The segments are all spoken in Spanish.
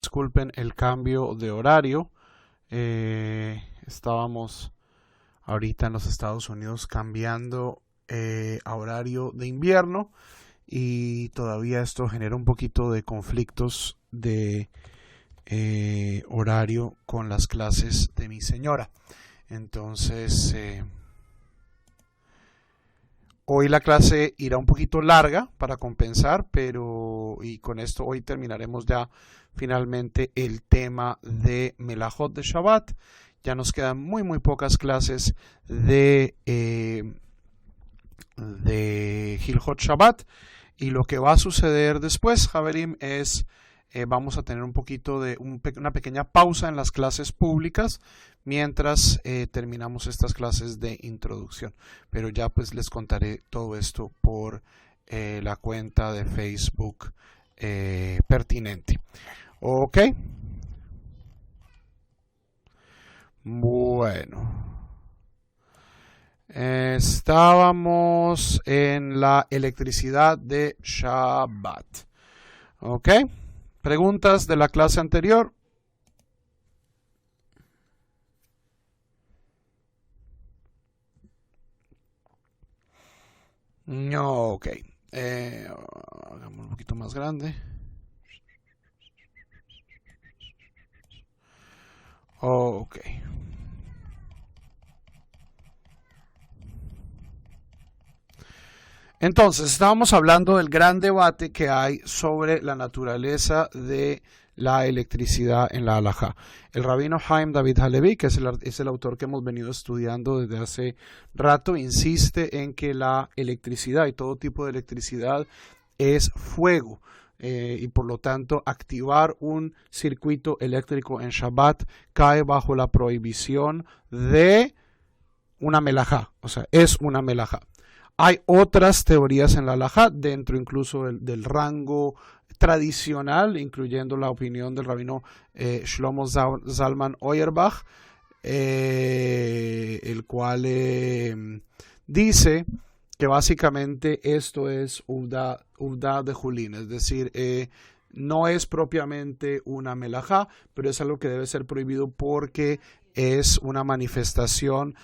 Disculpen el cambio de horario. Estábamos ahorita en los Estados Unidos cambiando a horario de invierno y todavía esto genera un poquito de conflictos de horario con las clases de mi señora. Entonces hoy la clase irá un poquito larga para compensar, y con esto hoy terminaremos ya finalmente el tema de Melajot de Shabbat. Ya nos quedan muy pocas clases de Hilchot Shabbat, y lo que va a suceder después, Javerim, es vamos a tener un poquito de una pequeña pausa en las clases públicas mientras terminamos estas clases de introducción, pero ya pues les contaré todo esto por la cuenta de Facebook pertinente. Ok, bueno, estábamos en la electricidad de Shabbat. Ok, preguntas de la clase anterior. No, ok. Hagamos un poquito más grande. Ok. Entonces, estábamos hablando del gran debate que hay sobre la naturaleza de la electricidad en la halajá. El rabino Haim David Halevi, que es el autor que hemos venido estudiando desde hace rato, insiste en que la electricidad y todo tipo de electricidad es fuego. Y por lo tanto activar un circuito eléctrico en Shabbat cae bajo la prohibición de una melajá, o sea, es una melajá. Hay otras teorías en la halajá, dentro incluso del rango tradicional, incluyendo la opinión del rabino Shlomo Zalman Auerbach, el cual dice que básicamente esto es Uvda de Julín, es decir, no es propiamente una melajá, pero es algo que debe ser prohibido porque es una manifestación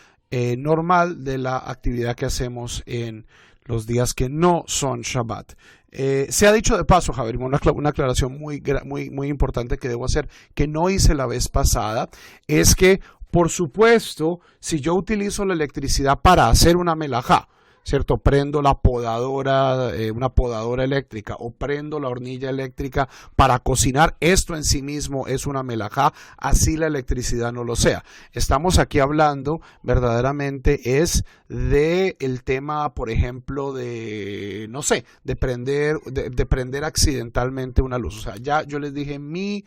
normal de la actividad que hacemos en los días que no son Shabbat. Se ha dicho de paso, Javier, una aclaración muy importante que debo hacer, que no hice la vez pasada, es que, por supuesto, si yo utilizo la electricidad para hacer una melajá, ¿cierto? Prendo la podadora, una podadora eléctrica, o prendo la hornilla eléctrica para cocinar, esto en sí mismo es una melajá, así la electricidad no lo sea. Estamos aquí hablando verdaderamente es de el tema, por ejemplo, de, no sé, de prender accidentalmente una luz. O sea, ya yo les dije mi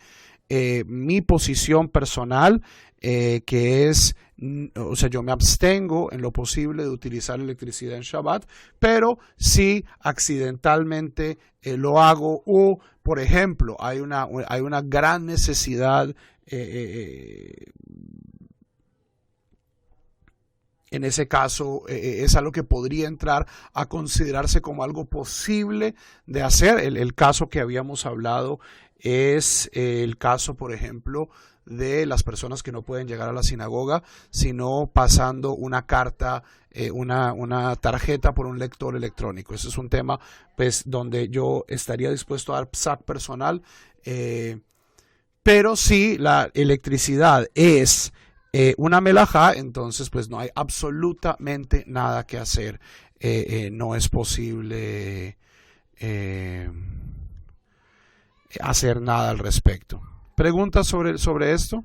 posición personal, que es, o sea, yo me abstengo en lo posible de utilizar electricidad en Shabbat, pero si accidentalmente lo hago, o por ejemplo hay una gran necesidad en ese caso es algo que podría entrar a considerarse como algo posible de hacer. El caso que habíamos hablado es el caso, por ejemplo, de las personas que no pueden llegar a la sinagoga, sino pasando una carta, una tarjeta por un lector electrónico. Ese es un tema pues donde yo estaría dispuesto a dar psak personal, pero si la electricidad es una melajá, entonces pues no hay absolutamente nada que hacer, no es posible hacer nada al respecto. ¿Preguntas sobre esto?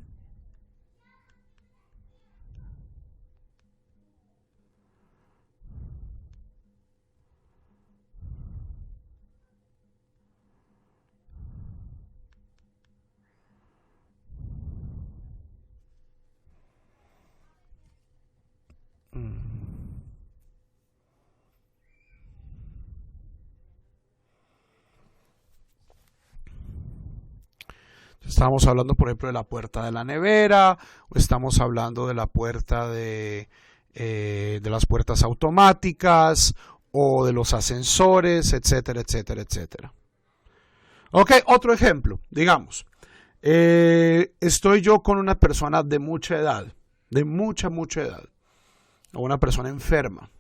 Estamos hablando, por ejemplo, de la puerta de la nevera, o estamos hablando de la puerta de las puertas automáticas, o de los ascensores, etcétera, etcétera, etcétera. Ok, otro ejemplo, digamos, Estoy yo con una persona de mucha edad, de mucha edad, o una persona enferma.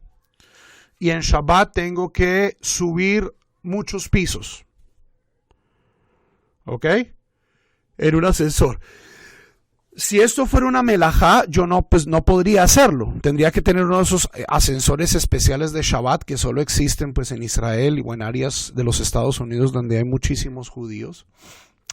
Y en Shabbat tengo que subir muchos pisos. ¿Ok? En un ascensor. Si esto fuera una melajá, yo no podría hacerlo. Tendría que tener uno de esos ascensores especiales de Shabbat que solo existen pues en Israel o en áreas de los Estados Unidos donde hay muchísimos judíos.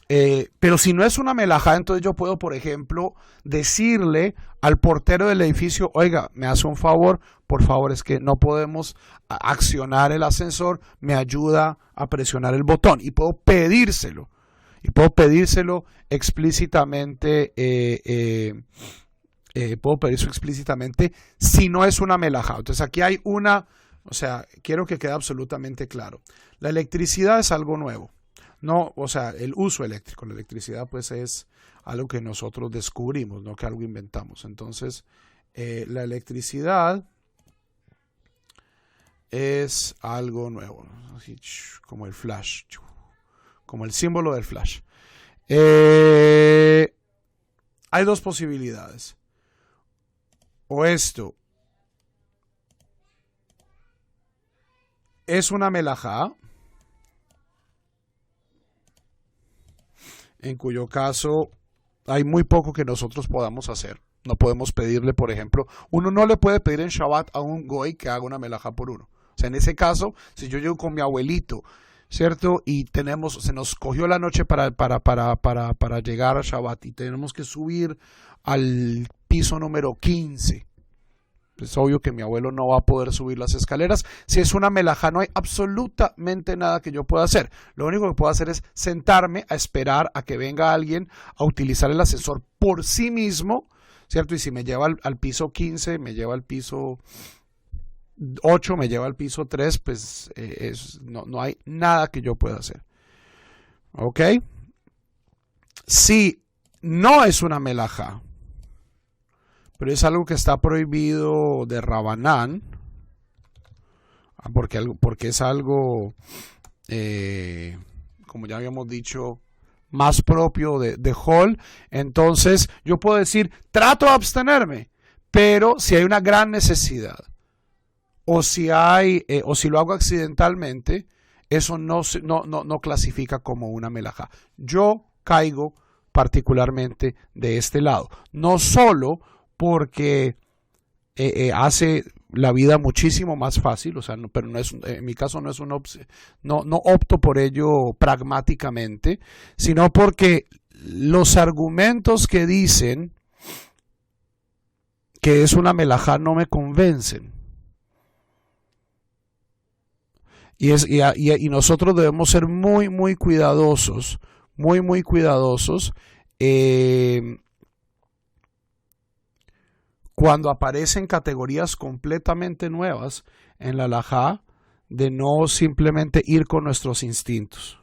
Pero si no es una melajá, entonces yo puedo, por ejemplo, decirle al portero del edificio, oiga, me hace un favor, por favor, es que no podemos accionar el ascensor, me ayuda a presionar el botón y puedo pedírselo. Y puedo pedírselo explícitamente, puedo pedirlo explícitamente si no es una melajá. Entonces aquí hay o sea, quiero que quede absolutamente claro. La electricidad es algo nuevo. No, o sea, el uso eléctrico, la electricidad pues es algo que nosotros descubrimos, no que algo inventamos. Entonces, la electricidad es algo nuevo, así, como el flash, como el símbolo del flash. Hay dos posibilidades. O esto es una melajá, en cuyo caso hay muy poco que nosotros podamos hacer. No podemos pedirle, por ejemplo, uno no le puede pedir en Shabbat a un goy que haga una melajá por uno. O sea, en ese caso, si yo llego con mi abuelito, ¿cierto? Y se nos cogió la noche para llegar a Shabbat y tenemos que subir al piso número 15. Es obvio que mi abuelo no va a poder subir las escaleras. Si es una melajá, no hay absolutamente nada que yo pueda hacer. Lo único que puedo hacer es sentarme a esperar a que venga alguien a utilizar el ascensor por sí mismo, ¿cierto? Y si me lleva al piso 15, me lleva al piso 8, me lleva al piso 3, pues no hay nada que yo pueda hacer. ¿Ok? Si no es una melajá, pero es algo que está prohibido de Rabanán, porque es algo, como ya habíamos dicho, más propio de Hol. Entonces yo puedo decir, trato de abstenerme, pero si hay una gran necesidad, o si lo hago accidentalmente, eso no clasifica como una melajá. Yo caigo particularmente de este lado, no solo porque hace la vida muchísimo más fácil, o sea, pero no es, en mi caso no es una opción, no opto por ello pragmáticamente, sino porque los argumentos que dicen que es una melajá no me convencen. Y nosotros debemos ser muy cuidadosos, muy cuidadosos cuando aparecen categorías completamente nuevas en la halajá, de no simplemente ir con nuestros instintos.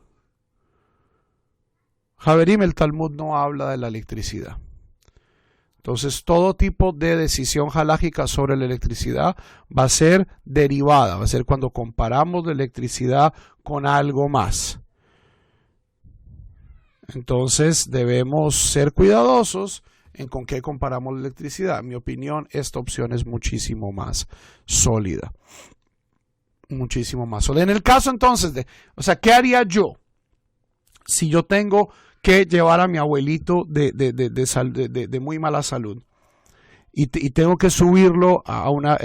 Javerim, el Talmud no habla de la electricidad. Entonces, todo tipo de decisión halájica sobre la electricidad va a ser derivada, va a ser cuando comparamos la electricidad con algo más. Entonces, debemos ser cuidadosos en con qué comparamos la electricidad. En mi opinión, esta opción es muchísimo más sólida. Muchísimo más sólida. En el caso entonces ¿qué haría yo si yo tengo que llevar a mi abuelito de muy mala salud y tengo que subirlo a una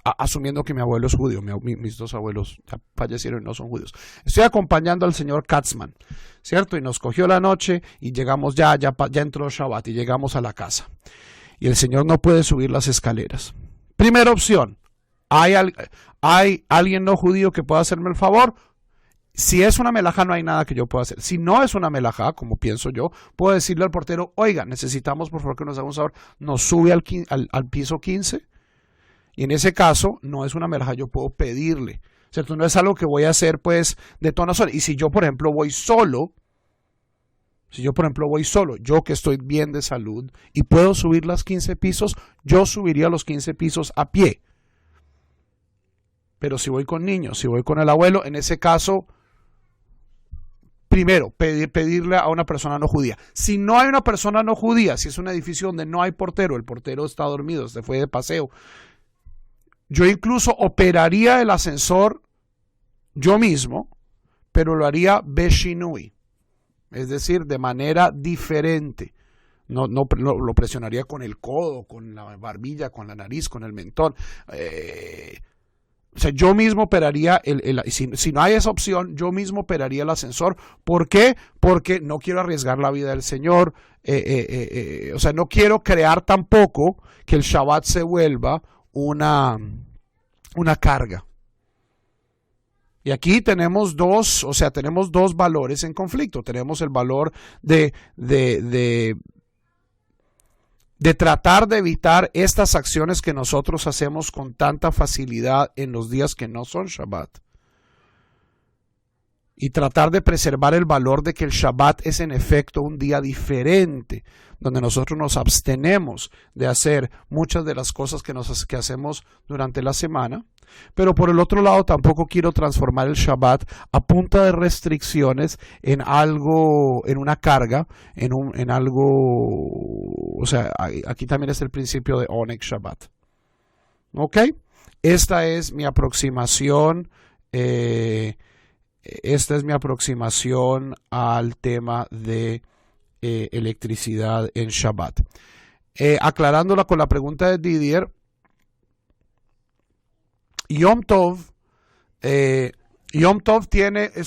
asumiendo que mi abuelo es judío, mis dos abuelos ya fallecieron y no son judíos. Estoy acompañando al señor Katzman, ¿cierto? Y nos cogió la noche y llegamos ya entró Shabbat y llegamos a la casa. Y el señor no puede subir las escaleras. Primera opción, ¿hay alguien no judío que pueda hacerme el favor? Si es una melajá, no hay nada que yo pueda hacer. Si no es una melajá, como pienso yo, puedo decirle al portero, oiga, necesitamos por favor que nos haga un favor, nos sube al piso 15. Y en ese caso, no es una melajá, yo puedo pedirle, ¿cierto? No es algo que voy a hacer, pues, de tono solo. Y si yo, por ejemplo, voy solo, yo que estoy bien de salud y puedo subir los 15 pisos, yo subiría los 15 pisos a pie. Pero si voy con niños, si voy con el abuelo, en ese caso, primero, pedirle a una persona no judía. Si no hay una persona no judía, si es un edificio donde no hay portero, el portero está dormido, se fue de paseo, yo incluso operaría el ascensor yo mismo, pero lo haría beshinui, es decir, de manera diferente. No lo presionaría con el codo, con la barbilla, con la nariz, con el mentón. O sea, yo mismo operaría, si no hay esa opción, yo mismo operaría el ascensor. ¿Por qué? Porque no quiero arriesgar la vida del Señor. O sea, no quiero crear tampoco que el Shabbat se vuelva una carga. Y aquí tenemos dos valores en conflicto. Tenemos el valor de tratar de evitar estas acciones que nosotros hacemos con tanta facilidad en los días que no son Shabbat. Y tratar de preservar el valor de que el Shabbat es en efecto un día diferente, donde nosotros nos abstenemos de hacer muchas de las cosas que hacemos durante la semana. Pero por el otro lado tampoco quiero transformar el Shabbat a punta de restricciones en algo, en una carga, en algo, o sea, aquí también es el principio de Oneg Shabbat. ¿Ok? Esta es mi aproximación, al tema de electricidad en Shabbat. Aclarándola con la pregunta de Didier, Yom Tov es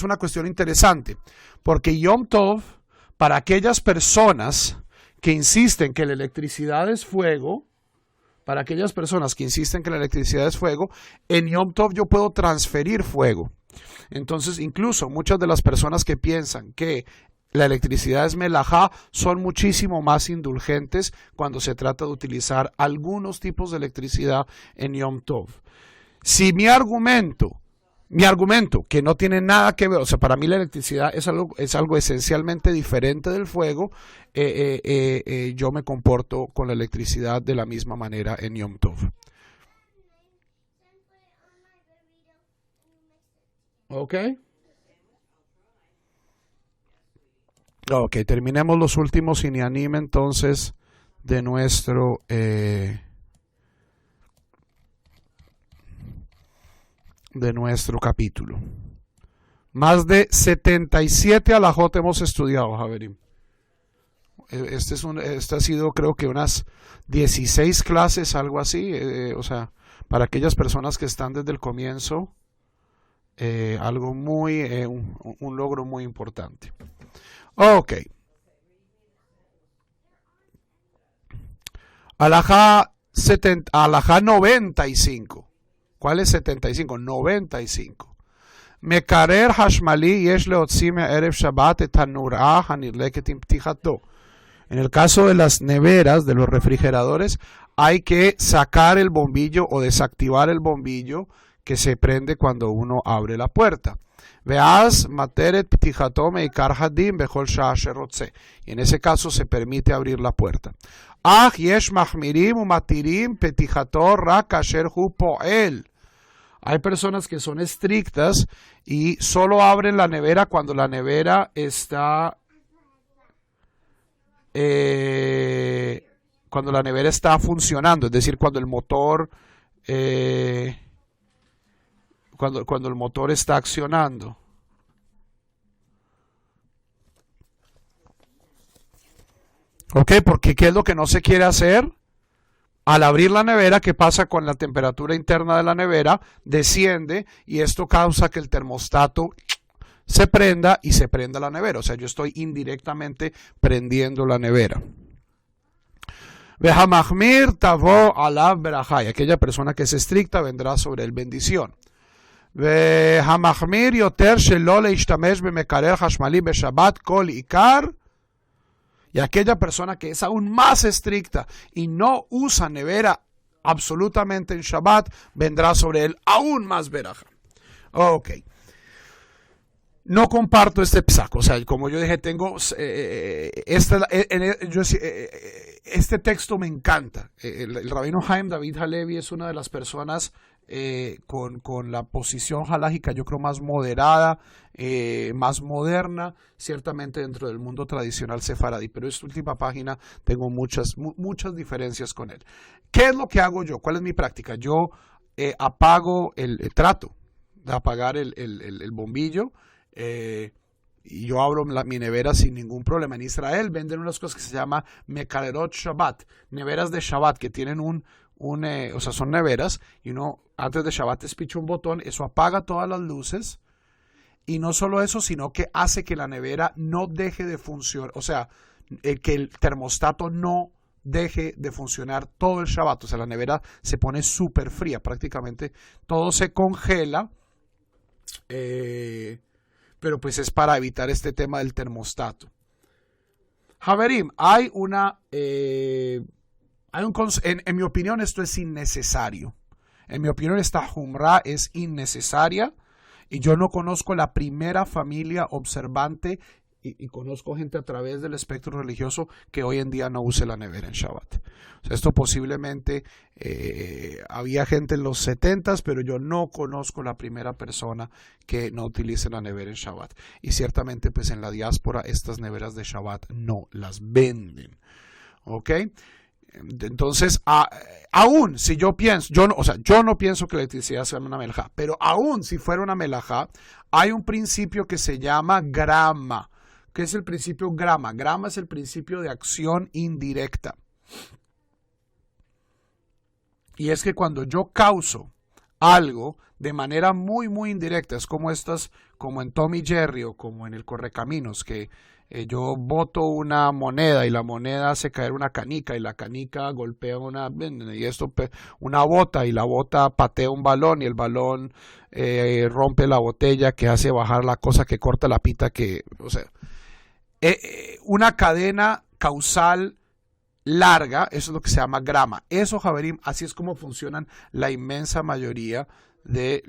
una cuestión interesante, porque Yom Tov, para aquellas personas que insisten que la electricidad es fuego, en Yom Tov yo puedo transferir fuego. Entonces, incluso muchas de las personas que piensan que la electricidad es melajá son muchísimo más indulgentes cuando se trata de utilizar algunos tipos de electricidad en Yom Tov. Si mi argumento, que no tiene nada que ver, o sea, para mí la electricidad es algo esencialmente diferente del fuego, yo me comporto con la electricidad de la misma manera en Yom Tov. ¿Ok? Ok, terminemos los últimos inyanim entonces de nuestro capítulo. Más de 77 alajot hemos estudiado, Javerim. Este ha sido, creo que unas 16 clases, algo así. O sea, para aquellas personas que están desde el comienzo, algo muy, un logro muy importante. Ok. Alajá 95. ¿Cuál es 75? 95. Mekarer hashmali yesh leotzi me'erev Shabbat et hanurah hanirleket im ptichato. En el caso de las neveras, de los refrigeradores, hay que sacar el bombillo o desactivar el bombillo que se prende cuando uno abre la puerta. Veaz materet ptichato meikar hadim bechol shah sherotze. Y en ese caso se permite abrir la puerta. Ach yesh mahmirim umatirim ptichato rak asher hu poel. Hay personas que son estrictas y solo abren la nevera cuando la nevera está funcionando, es decir, cuando el motor cuando el motor está accionando. ¿Ok? Porque ¿qué es lo que no se quiere hacer? Al abrir la nevera, ¿qué pasa con la temperatura interna de la nevera? Desciende y esto causa que el termostato se prenda y se prenda la nevera. O sea, yo estoy indirectamente prendiendo la nevera. Vehamachmir tavo alav berajá. Aquella persona que es estricta vendrá sobre él bendición. Vehamachmir yoter shelo leishtamesh bemekarer hashmali beshabbat kol ikar. Y aquella persona que es aún más estricta y no usa nevera absolutamente en Shabbat, vendrá sobre él aún más veraja. Ok. No comparto este psaco. O sea, como yo dije, tengo este texto me encanta. El rabino Haim David Halevi es una de las personas con la posición halágica, yo creo, más moderada, más moderna, ciertamente dentro del mundo tradicional sefaradí. Pero esta última página tengo muchas diferencias con él. ¿Qué es lo que hago yo? ¿Cuál es mi práctica? Yo apago trato de apagar el bombillo, y yo abro mi nevera sin ningún problema. En Israel venden unas cosas que se llama Mekalerot Shabbat, neveras de Shabbat, que tienen o sea, son neveras, y uno antes de Shabbat despicha un botón, eso apaga todas las luces, y no solo eso, sino que hace que la nevera no deje de funcionar, o sea, que el termostato no deje de funcionar todo el Shabbat. O sea, la nevera se pone súper fría, prácticamente todo se congela, pero pues es para evitar este tema del termostato. Haverim, en mi opinión esto es innecesario. En mi opinión esta Jumra es innecesaria, y yo no conozco la primera familia observante, y conozco gente a través del espectro religioso que hoy en día no use la nevera en Shabbat. O sea, esto posiblemente había gente en los 70s, pero yo no conozco la primera persona que no utilice la nevera en Shabbat. Y ciertamente pues en la diáspora estas neveras de Shabbat no las venden. ¿Ok? Entonces, aún si yo pienso, yo no pienso que la electricidad sea una melajá, pero aún si fuera una melajá, hay un principio que se llama grama. ¿Qué es el principio grama? Grama es el principio de acción indirecta. Y es que cuando yo causo algo de manera muy, muy indirecta, es como como en Tom y Jerry o como en el Correcaminos, que yo boto una moneda y la moneda hace caer una canica y la canica golpea una bota y la bota patea un balón y el balón rompe la botella que hace bajar la cosa que corta la pita o sea, una cadena causal larga, eso es lo que se llama grama. Eso, Javerim, así es como funcionan la inmensa mayoría de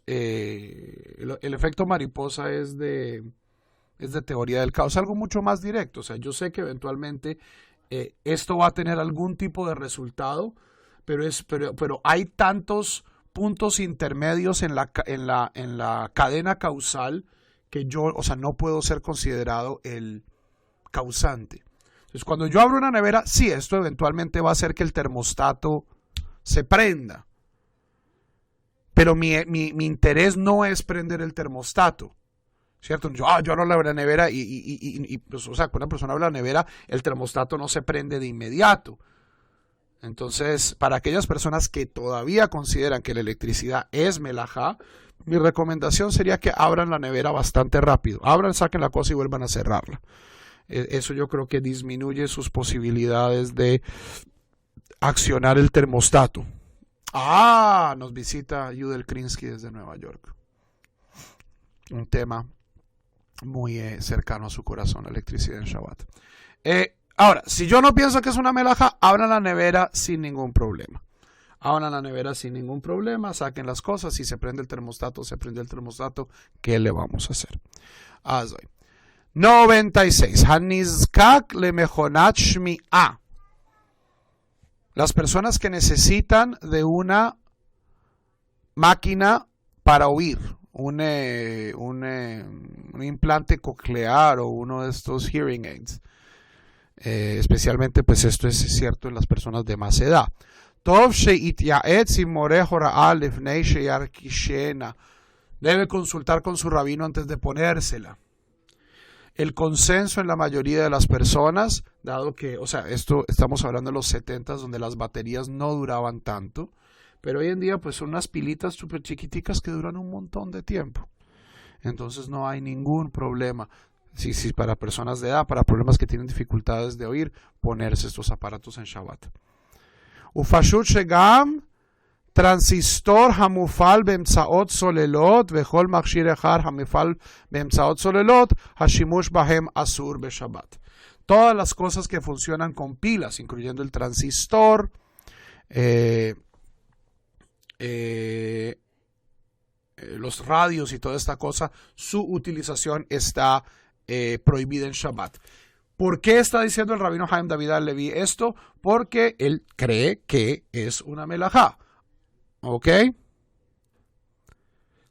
el efecto mariposa es de teoría del caos, algo mucho más directo. O sea, yo sé que eventualmente esto va a tener algún tipo de resultado, pero hay tantos puntos intermedios en la cadena causal que no puedo ser considerado el causante. Entonces, cuando yo abro una nevera, sí, esto eventualmente va a hacer que el termostato se prenda. Pero mi interés no es prender el termostato, ¿cierto? Yo abro la nevera pues, o sea, cuando una persona abre la nevera, el termostato no se prende de inmediato. Entonces, para aquellas personas que todavía consideran que la electricidad es melajá, mi recomendación sería que abran la nevera bastante rápido. Abran, saquen la cosa y vuelvan a cerrarla. Eso yo creo que disminuye sus posibilidades de accionar el termostato. Nos visita Yudel Krinsky desde Nueva York. Un tema muy cercano a su corazón, la electricidad en Shabbat. Ahora, si yo no pienso que es una melajá, abran la nevera sin ningún problema. Abran la nevera sin ningún problema, saquen las cosas. Si se prende el termostato, se prende el termostato. ¿Qué le vamos a hacer? Azoy. 96. Hanizkak le mejonat shmi'ah. Las personas que necesitan de una máquina para oír, un implante coclear o uno de estos hearing aids. Especialmente, pues esto es cierto en las personas de más edad. Debe consultar con su rabino antes de ponérsela. El consenso en la mayoría de las personas, dado que, o sea, estamos hablando de los 70s donde las baterías no duraban tanto, pero hoy en día pues son unas pilitas súper chiquiticas que duran un montón de tiempo. Entonces no hay ningún problema. Sí, para personas de edad, para problemas que tienen dificultades de oír, ponerse estos aparatos en Shabbat. Ufashut shegam טרנזיסטור המופעל באמצעות סוללות וכל מכשיר אחר המופעל באמצעות סוללות, השימוש בהם אסור בשבת. Todas las cosas que funcionan con pilas, incluyendo el transistor, los radios y toda esta cosa, su utilización está prohibida en Shabbat. ¿Por qué está diciendo el rabino Haim David Levi esto? Porque él cree que es una melajá. ¿Ok?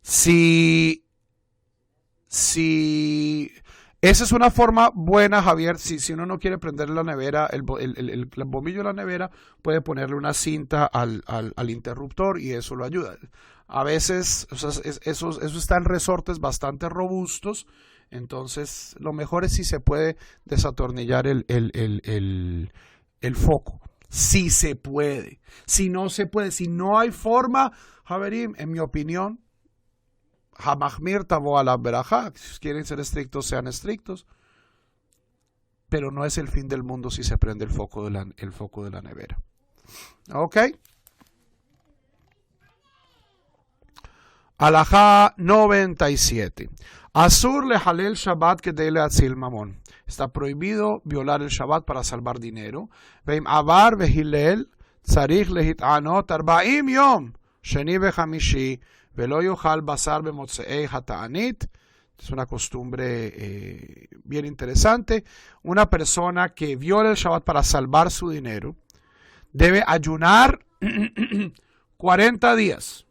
Si esa es una forma buena, Javier, si uno no quiere prender la nevera, el bombillo de la nevera, puede ponerle una cinta al interruptor y eso lo ayuda. A veces, o sea, eso está en resortes bastante robustos, entonces lo mejor es si se puede desatornillar el foco. Si se puede. Si no se puede, si no hay forma, Javerim, en mi opinión, Hamachmir tavo a la verajá, si quieren ser estrictos, sean estrictos, pero no es el fin del mundo si se prende el foco de la nevera. ¿Ok? Alajá 97. Asur lehalel Shabbat kedei leatzil mamón. Está prohibido violar el Shabbat para salvar dinero. Veim avar vehilel tzarich lehit'anot 40 yom sheni vechamishi velo yochal basar bemotzei hata'anit. Es una costumbre bien interesante. Una persona que viola el Shabbat para salvar su dinero debe ayunar 40 días.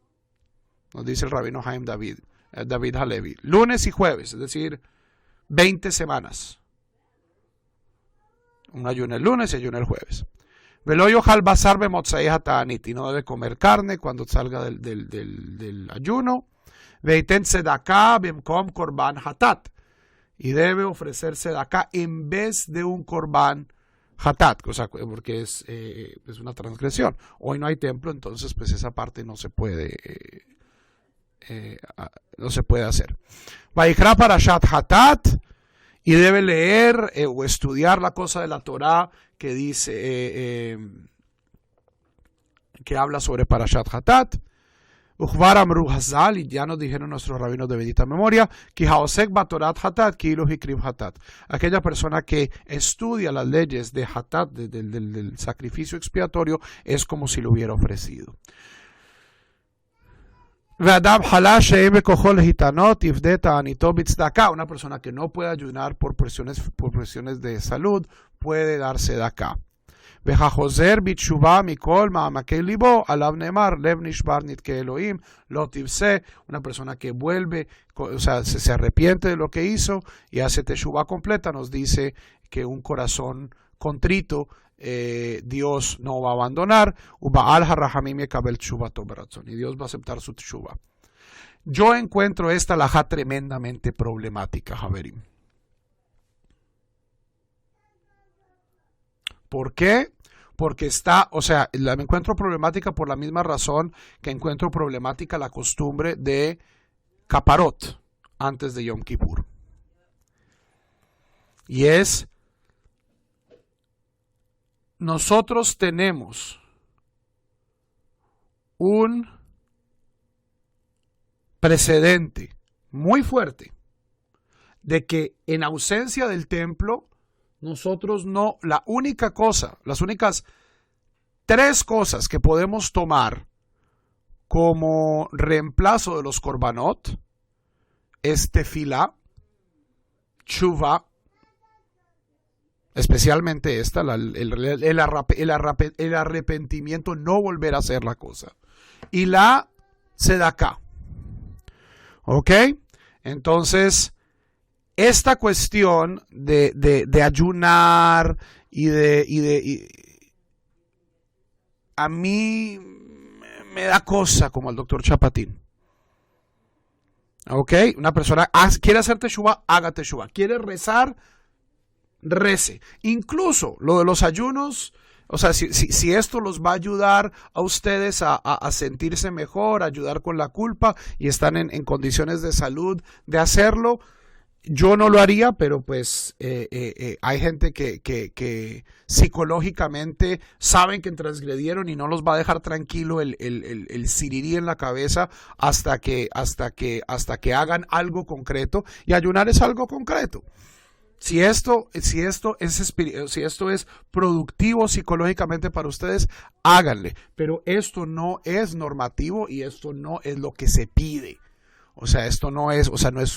Nos dice el rabino Haim David Halevi. Lunes y jueves, es decir, 20 semanas. Un ayuno el lunes y ayuno el jueves. Velo yochal basar bemotzei hata'anit. Y no debe comer carne cuando salga del ayuno. Veiten tzedakah bemkom korban hatat. Y debe ofrecer tzedakah en vez de un korban hatat, o sea, porque es una transgresión. Hoy no hay templo, entonces pues esa parte no se puede hacer. Vayikra parashat hatat. Y debe leer o estudiar la cosa de la Torah que dice, que habla sobre Parashat Hatat. Uchvar amru hazal, y ya nos dijeron nuestros rabinos de bendita memoria, ki haosek batorat hatat, ki ilu hikriv hatat. Aquella persona que estudia las leyes de hatat, del sacrificio expiatorio, es como si lo hubiera ofrecido. Una persona que no puede ayunar por presiones de salud puede darse de acá. Una persona que vuelve, o sea, se arrepiente de lo que hizo y hace teshuvah completa, nos dice que un corazón contrito Dios no va a abandonar, y Dios va a aceptar su teshuva. Yo encuentro esta alajá tremendamente problemática, Javerim. ¿Por qué? Porque la encuentro problemática por la misma razón que encuentro problemática la costumbre de caparot antes de Yom Kippur. Y es, nosotros tenemos un precedente muy fuerte de que en ausencia del templo, nosotros no, las únicas 3 cosas que podemos tomar como reemplazo de los korbanot es tefilá, tshuva, especialmente esta, el arrepentimiento, no volver a hacer la cosa, y la tzedakah. ¿Ok? Entonces, esta cuestión de ayunar y a mí me da cosa como al doctor Chapatín. ¿Ok? Una persona quiere hacer teshuvah, haga teshuvah. Quiere rezar, rece. Incluso lo de los ayunos, o sea, si esto los va a ayudar a ustedes a sentirse mejor, a ayudar con la culpa y están en condiciones de salud de hacerlo, yo no lo haría, pero pues hay gente que psicológicamente saben que transgredieron y no los va a dejar tranquilo el sirirí en la cabeza hasta que hagan algo concreto, y ayunar es algo concreto. Si esto es productivo psicológicamente para ustedes, háganle, pero esto no es normativo y esto no es lo que se pide. O sea, no es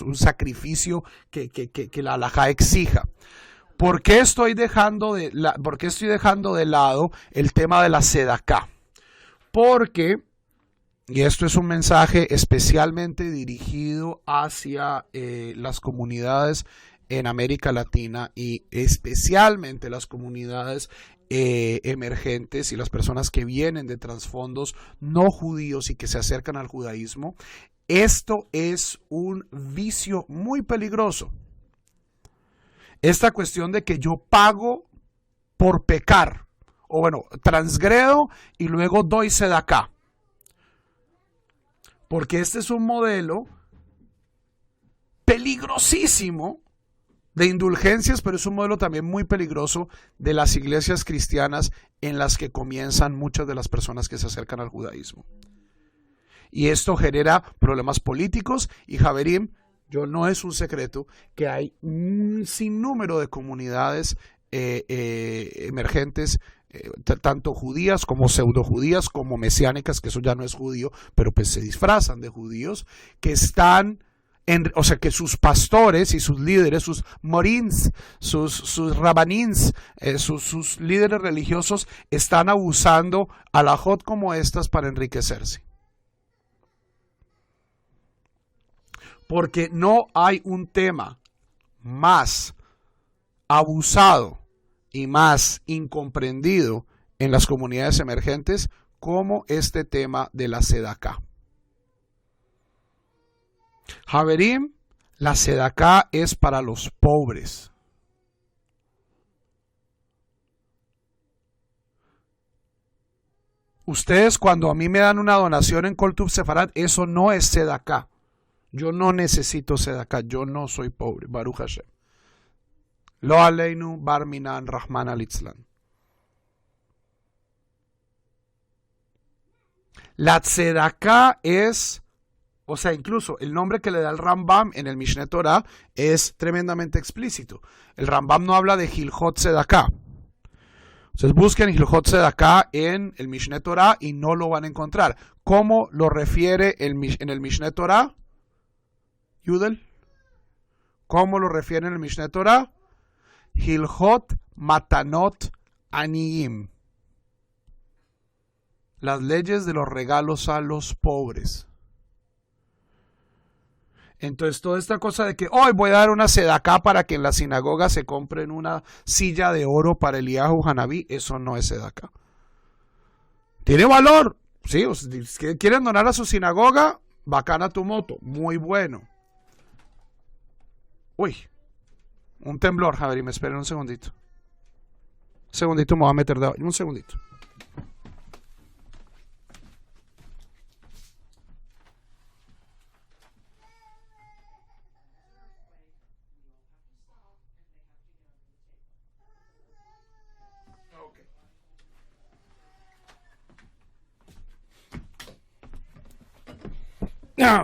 un sacrificio que la halajá exija. ¿Por qué estoy dejando de lado el tema de la tzedakah? Porque y esto es un mensaje especialmente dirigido hacia las comunidades en América Latina y especialmente las comunidades emergentes y las personas que vienen de trasfondos no judíos y que se acercan al judaísmo. Esto es un vicio muy peligroso. Esta cuestión de que yo pago por pecar, o bueno, transgredo y luego doy sedacá. Porque este es un modelo peligrosísimo de indulgencias, pero es un modelo también muy peligroso de las iglesias cristianas en las que comienzan muchas de las personas que se acercan al judaísmo. Y esto genera problemas políticos y Javerim, no es un secreto que hay un sinnúmero de comunidades emergentes, tanto judías como pseudojudías como mesiánicas, que eso ya no es judío, pero pues se disfrazan de judíos, que están, o sea, que sus pastores y sus líderes, sus morins, sus rabanins, sus líderes religiosos están abusando alajot como estas para enriquecerse. Porque no hay un tema más abusado y más incomprendido en las comunidades emergentes como este tema de la sedacá. Javerim, la sedacá es para los pobres. Ustedes cuando a mí me dan una donación en Kol Tuv Sefarad, eso no es sedacá. Yo no necesito sedacá, yo no soy pobre, Baruch Hashem. Lo aleinu bar minan rahman alitzlan. La tzedakah es, o sea, incluso el nombre que le da el Rambam en el Mishneh Torah es tremendamente explícito. El Rambam no habla de Hilchot Tzedakah. Ustedes busquen Hilchot Tzedakah en el Mishneh Torah y no lo van a encontrar. ¿Cómo lo refiere en el Mishneh Torah? Yudel. ¿Cómo lo refiere en el Mishneh Torah? Hilchot Matanot Aniyim. Las leyes de los regalos a los pobres. Entonces toda esta cosa de que hoy voy a dar una sedacá para que en la sinagoga se compren una silla de oro para Eliyahu Hanabí, eso no es sedacá. Tiene valor, sí, si quieren donar a su sinagoga, bacana tu moto, muy bueno. Uy, un temblor, Javier, me esperen un segundito. Un segundito me voy a meter de un segundito.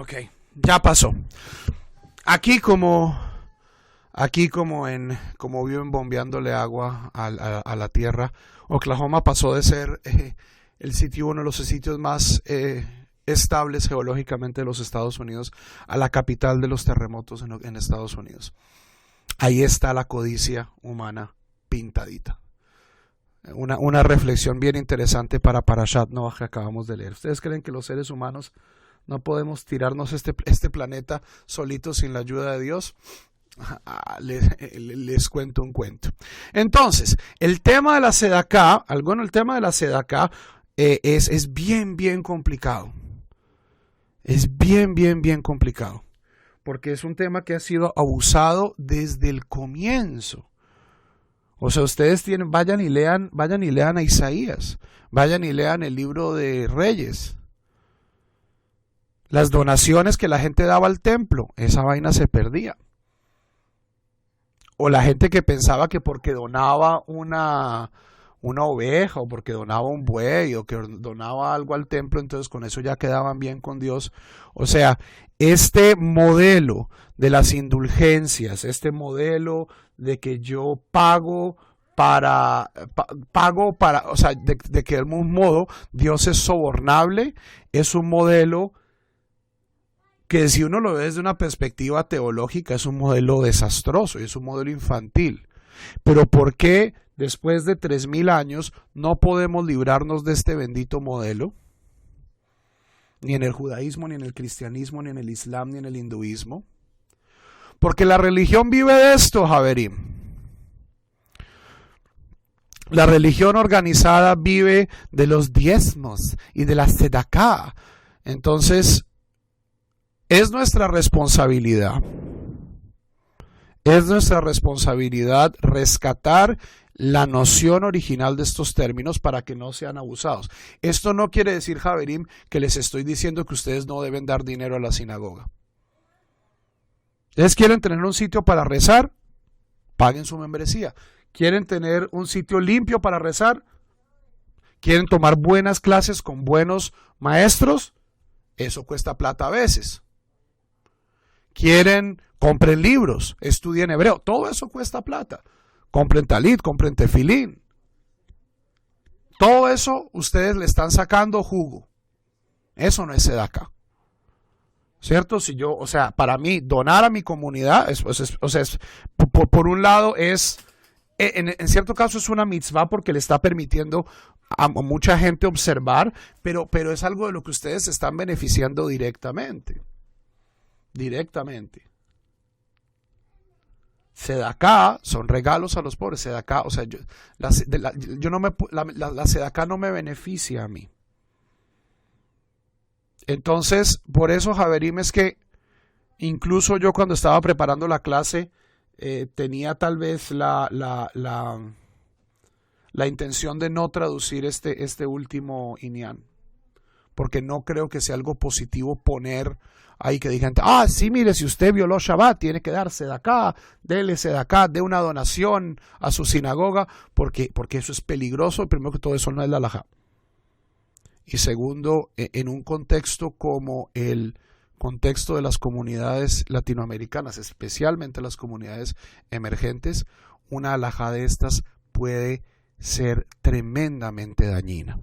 Ok, ya pasó. Aquí como viven bombeándole agua a la tierra, Oklahoma pasó de ser uno de los sitios más estables geológicamente de los Estados Unidos a la capital de los terremotos en Estados Unidos. Ahí está la codicia humana pintadita. Una reflexión bien interesante para Parashat Noach que acabamos de leer. ¿Ustedes creen que los seres humanos no podemos tirarnos este planeta solitos sin la ayuda de Dios? Les cuento un cuento. Entonces, el tema de la sedacá, el tema de la sedacá es bien complicado. Es bien complicado. Porque es un tema que ha sido abusado desde el comienzo. O sea, ustedes vayan y lean a Isaías, vayan y lean el libro de Reyes. Las donaciones que la gente daba al templo, esa vaina se perdía. O la gente que pensaba que porque donaba una oveja o porque donaba un buey o que donaba algo al templo, entonces con eso ya quedaban bien con Dios. O sea, este modelo de las indulgencias, este modelo de que yo pago para, o sea, de que de algún modo Dios es sobornable, es un modelo que si uno lo ve desde una perspectiva teológica es un modelo desastroso y es un modelo infantil. Pero ¿por qué después de 3000 años no podemos librarnos de este bendito modelo? ni en el judaísmo, ni en el cristianismo, ni en el islam, ni en el hinduismo. Porque la religión vive de esto, Javerim. La religión organizada vive de los diezmos y de la tzedaká. Entonces, es nuestra responsabilidad. Es nuestra responsabilidad rescatar la noción original de estos términos para que no sean abusados. Esto no quiere decir, Javerim, que les estoy diciendo que ustedes no deben dar dinero a la sinagoga. ¿Ustedes quieren tener un sitio para rezar? Paguen su membresía. ¿Quieren tener un sitio limpio para rezar? ¿Quieren tomar buenas clases con buenos maestros? Eso cuesta plata a veces. ¿Quieren? Compren libros, estudien hebreo. Todo eso cuesta plata. Compren talit, compren tefilín. Todo eso ustedes le están sacando jugo. Eso no es sedaká. ¿Cierto? Si yo, o sea, para mí, donar a mi comunidad, por un lado es, en cierto caso es una mitzvah porque le está permitiendo a mucha gente observar, pero es algo de lo que ustedes se están beneficiando directamente. Directamente. Sedaká son regalos a los pobres. Sedaká, o sea, la sedaká no me beneficia a mí. Entonces, por eso, Javerim, es que incluso yo cuando estaba preparando la clase tenía tal vez la intención de no traducir este último inyan, porque no creo que sea algo positivo poner ahí que digan, sí, mire, si usted violó Shabbat, tiene que darse de acá, dele de una donación a su sinagoga, porque eso es peligroso. Primero que todo, eso no es la halajá. Y segundo, en un contexto como el contexto de las comunidades latinoamericanas, especialmente las comunidades emergentes, una halajá de estas puede ser tremendamente dañina,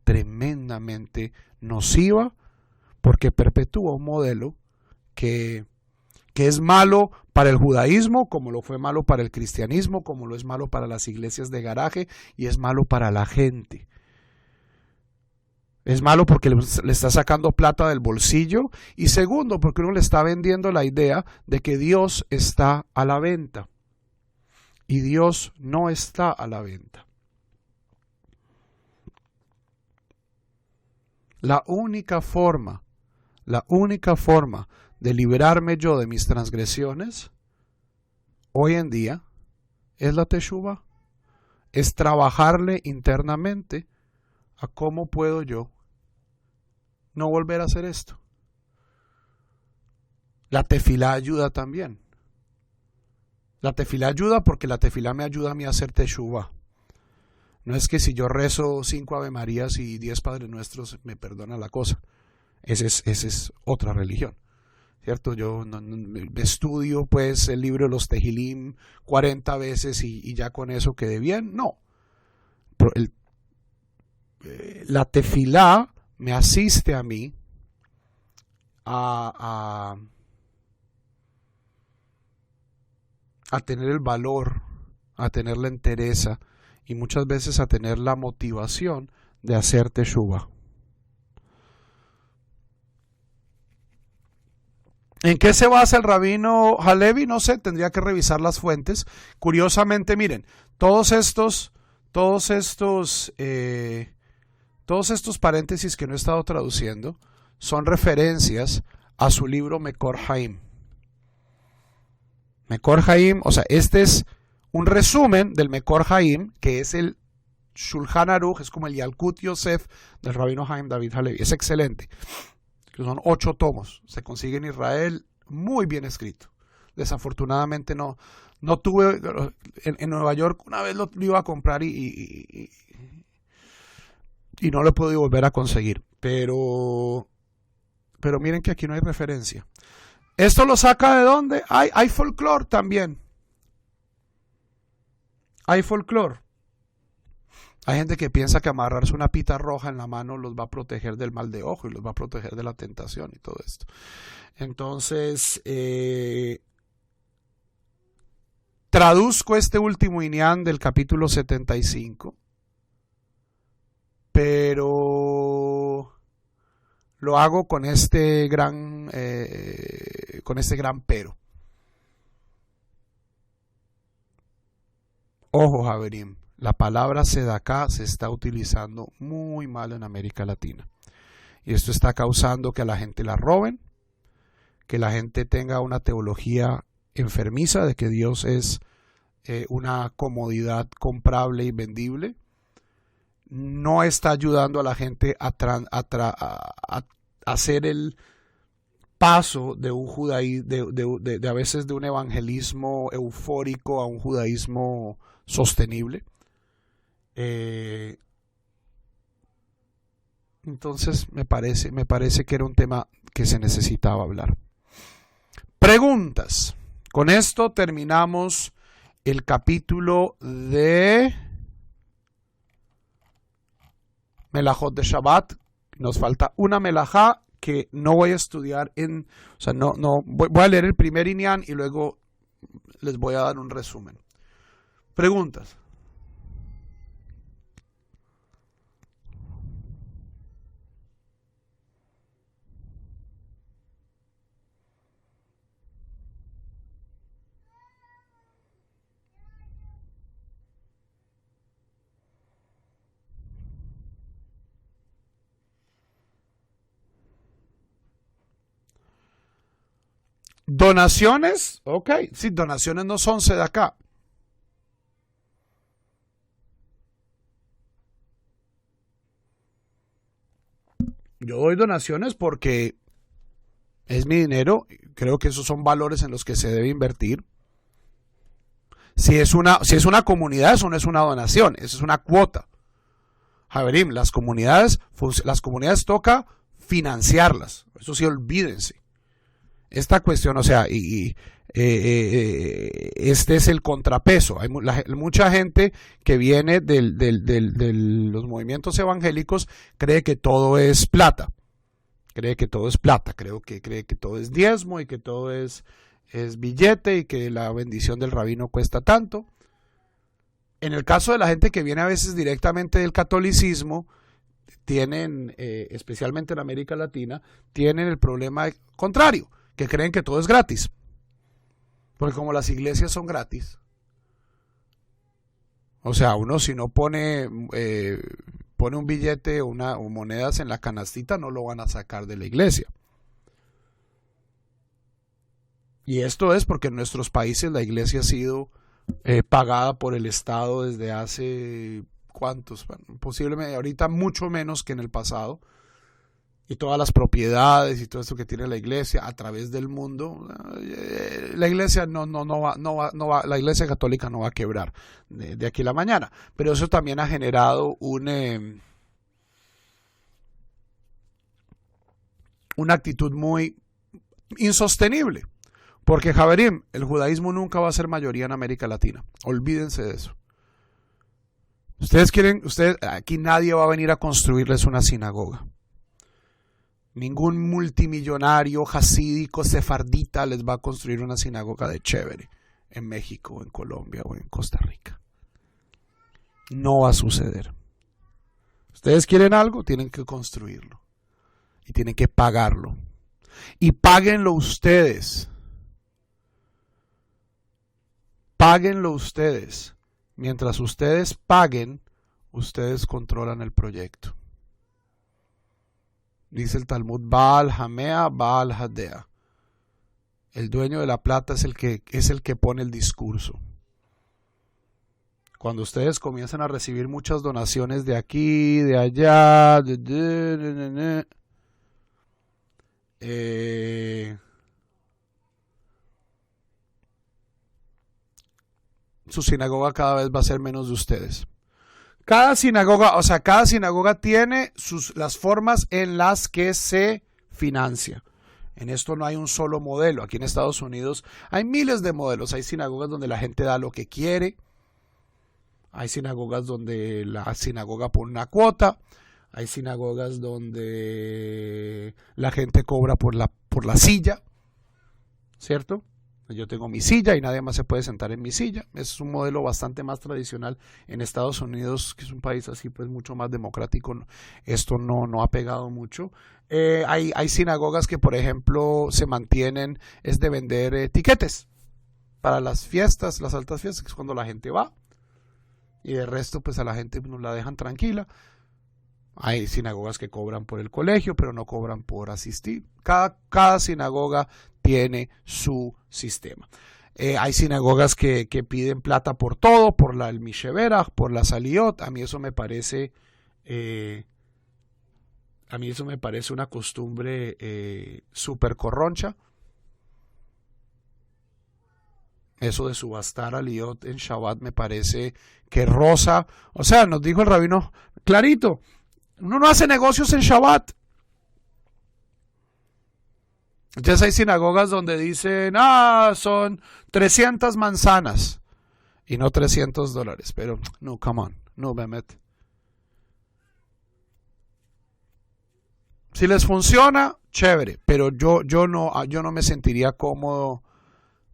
tremendamente nociva, porque perpetúa un modelo que es malo para el judaísmo, como lo fue malo para el cristianismo, como lo es malo para las iglesias de garaje, y es malo para la gente. Es malo porque le está sacando plata del bolsillo, y segundo, porque uno le está vendiendo la idea de que Dios está a la venta. Y Dios no está a la venta. La única forma de liberarme yo de mis transgresiones hoy en día es la teshuvá, es trabajarle internamente a cómo puedo yo no volver a hacer esto. La tefilá ayuda también. La tefilá ayuda porque la tefilá me ayuda a mí a hacer teshuvá. No es que si yo rezo 5 Ave Marías y 10 Padres Nuestros me perdona la cosa. Esa es otra religión, ¿cierto? Yo me estudio pues el libro de los Tehilim 40 veces y ya con eso quedé bien. No. Pero la tefilá me asiste a mí a tener el valor, a tener la entereza y muchas veces a tener la motivación de hacer teshuvá. ¿En qué se basa el rabino Halevi? No sé, tendría que revisar las fuentes. Curiosamente, miren, todos estos paréntesis que no he estado traduciendo son referencias a su libro Mekor Haim. Mekor Haim, o sea, este es un resumen del Mekor Haim, que es el Shulchan Aruch, es como el Yalkut Yosef del rabino Haim David Halevi. Es excelente. Que son 8 tomos, se consigue en Israel, muy bien escrito. Desafortunadamente no tuve, en Nueva York una vez lo iba a comprar y no lo he podido volver a conseguir, pero miren que aquí no hay referencia. ¿Esto lo saca de dónde? Hay folclore también. Hay folclore. Hay gente que piensa que amarrarse una pita roja en la mano los va a proteger del mal de ojo y los va a proteger de la tentación y todo esto. Entonces, traduzco este último inyan del capítulo 75, pero lo hago con este gran pero. Ojo, Javerín, la palabra sedaká se está utilizando muy mal en América Latina. Y esto está causando que a la gente la roben, que la gente tenga una teología enfermiza de que Dios es una comodidad comprable y vendible. No está ayudando a la gente a hacer el paso de un judaísmo, de a veces de un evangelismo eufórico a un judaísmo sostenible. Entonces me parece que era un tema que se necesitaba hablar. Preguntas. Con esto terminamos el capítulo de Melajot de Shabbat. Nos falta una melajá que no voy a estudiar voy a leer el primer inyan y luego les voy a dar un resumen. Preguntas. Donaciones, ok, sí, donaciones no son sedaká. Yo doy donaciones porque es mi dinero, creo que esos son valores en los que se debe invertir. Si es una comunidad, eso no es una donación, eso es una cuota. Javerim, las comunidades toca financiarlas, eso sí, olvídense. Esta cuestión, o sea, este es el contrapeso. Hay mucha gente que viene de los movimientos evangélicos cree que todo es plata. Cree que todo es diezmo y que todo es billete y que la bendición del rabino cuesta tanto. En el caso de la gente que viene a veces directamente del catolicismo, tienen, especialmente en América Latina, tienen el problema contrario, que creen que todo es gratis. Porque como las iglesias son gratis, o sea, uno si no pone un billete o monedas en la canastita, no lo van a sacar de la iglesia. Y esto es porque en nuestros países la iglesia ha sido pagada por el Estado desde hace, ¿cuántos? Bueno, posiblemente ahorita mucho menos que en el pasado. Y todas las propiedades y todo esto que tiene la iglesia a través del mundo, la iglesia no va, la iglesia católica no va a quebrar de aquí a la mañana. Pero eso también ha generado una actitud muy insostenible. Porque, Javerim, el judaísmo nunca va a ser mayoría en América Latina. Olvídense de eso. Aquí nadie va a venir a construirles una sinagoga. Ningún multimillonario hasídico sefardita les va a construir una sinagoga de chévere en México, en Colombia o en Costa Rica. No va a suceder. Ustedes quieren algo, tienen que construirlo y tienen que pagarlo. Y páguenlo ustedes. Páguenlo ustedes. Mientras ustedes paguen, ustedes controlan el proyecto. Dice el Talmud, Baal Hamea, Baal Hadea. El dueño de la plata es el que pone el discurso. Cuando ustedes comienzan a recibir muchas donaciones de aquí, de allá, su sinagoga cada vez va a ser menos de ustedes. Cada sinagoga tiene las formas en las que se financia. En esto no hay un solo modelo. Aquí en Estados Unidos hay miles de modelos. Hay sinagogas donde la gente da lo que quiere. Hay sinagogas donde la sinagoga pone una cuota. Hay sinagogas donde la gente cobra por la silla. ¿Cierto? Yo tengo mi silla y nadie más se puede sentar en mi silla. Es un modelo bastante más tradicional en Estados Unidos, que es un país así pues mucho más democrático. Esto no ha pegado mucho. Hay sinagogas que, por ejemplo, se mantienen, es de vender tiquetes para las fiestas, las altas fiestas, que es cuando la gente va. Y de resto, pues a la gente nos la dejan tranquila. Hay sinagogas que cobran por el colegio, pero no cobran por asistir. Cada sinagoga tiene su sistema. Hay sinagogas que piden plata por todo, por el Misheberach, por la Saliot. A mí eso me parece una costumbre súper corroncha. Eso de subastar Aliot en Shabbat me parece que rosa. O sea, nos dijo el rabino clarito, uno no hace negocios en Shabbat. Entonces hay sinagogas donde dicen, son 300 manzanas y no $300. Pero, no, come on, no, Bemet. Si les funciona, chévere, pero yo no me sentiría cómodo.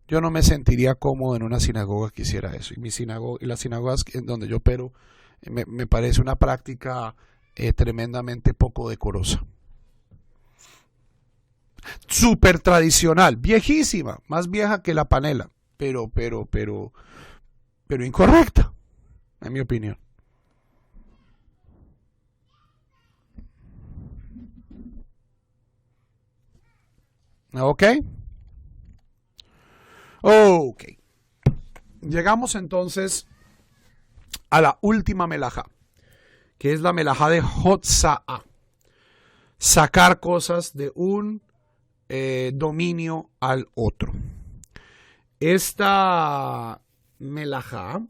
Yo no me sentiría cómodo en una sinagoga que hiciera eso. Y las sinagogas en donde yo opero, me parece una práctica tremendamente poco decorosa. Súper tradicional, viejísima, más vieja que la panela, pero incorrecta, en mi opinión. ¿Ok? Ok. Llegamos entonces a la última melajá, que es la melajá de Hotza'a. Sacar cosas de un dominio al otro. Esta melajá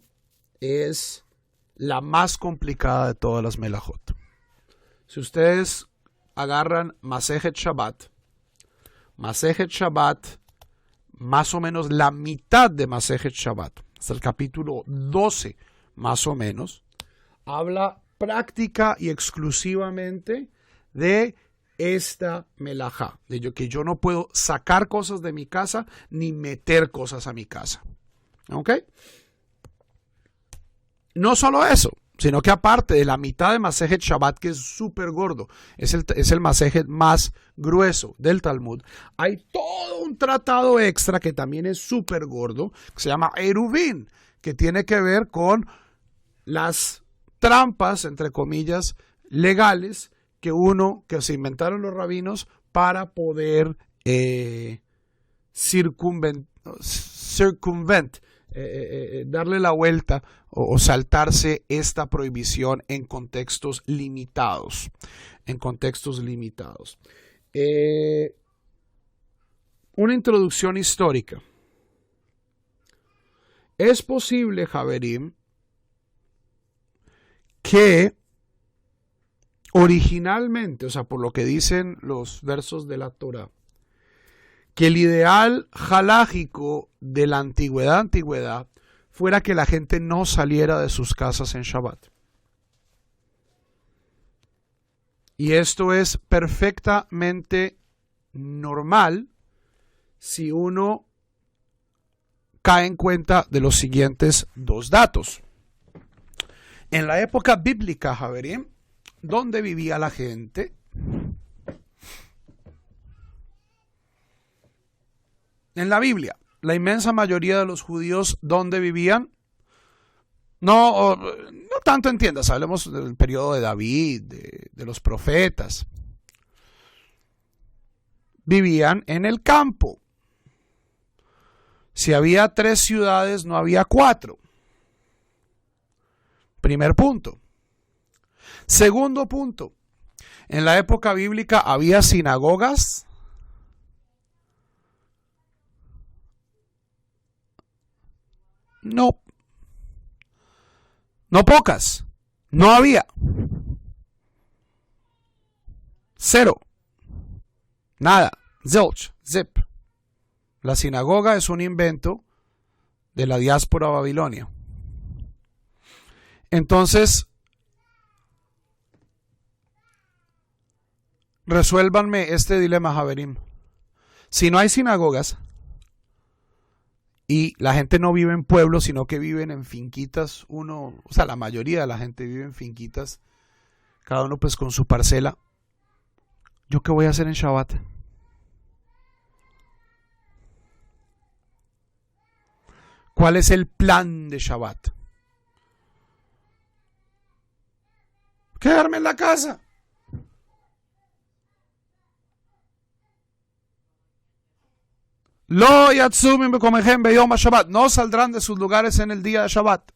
es la más complicada de todas las melajot. Si ustedes agarran Masejet Shabbat, más o menos la mitad de Masejet Shabbat, hasta el capítulo 12 más o menos, habla práctica y exclusivamente de esta melajá, de que yo no puedo sacar cosas de mi casa ni meter cosas a mi casa. ¿Ok? No solo eso, sino que aparte de la mitad de Masejet Shabbat, que es súper gordo, es el Masejet más grueso del Talmud, hay todo un tratado extra que también es súper gordo, que se llama Eruvin, que tiene que ver con las trampas, entre comillas, legales que se inventaron los rabinos para poder darle la vuelta o saltarse esta prohibición en contextos limitados. Una introducción histórica. Es posible, Javerim, que originalmente, o sea, por lo que dicen los versos de la Torá, que el ideal halágico de la antigüedad fuera que la gente no saliera de sus casas en Shabbat. Y esto es perfectamente normal si uno cae en cuenta de los siguientes dos datos. En la época bíblica, Javerim, ¿dónde vivía la gente? En la Biblia, la inmensa mayoría de los judíos, ¿dónde vivían? No tanto en tiendas, hablemos del periodo de David, de los profetas. Vivían en el campo. Si había 3 ciudades, no había 4. Primer punto. Segundo punto. En la época bíblica había sinagogas. No pocas. No había. 0. Nada. Zilch. Zip. La sinagoga es un invento de la diáspora babilonia. Entonces, resuélvanme este dilema, Javerim. Si no hay sinagogas, Y la gente no vive en pueblos, sino que viven en finquitas. La mayoría de la gente vive en finquitas, cada uno pues con su parcela. ¿Yo qué voy a hacer en Shabbat? ¿Cuál es el plan de Shabbat? Quedarme en la casa. Lo yatsumim bekomehem beyom Shabbat. No saldrán de sus lugares en el día de Shabbat.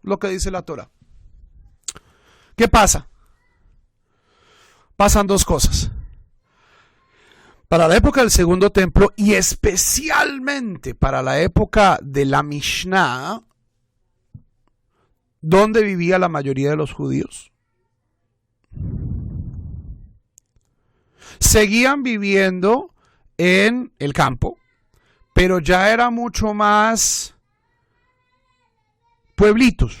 Lo que dice la Torah. ¿Qué pasa? Pasan dos cosas. Para la época del Segundo Templo y especialmente para la época de la Mishnah, ¿dónde vivía la mayoría de los judíos? Seguían viviendo en el campo, pero ya era mucho más pueblitos.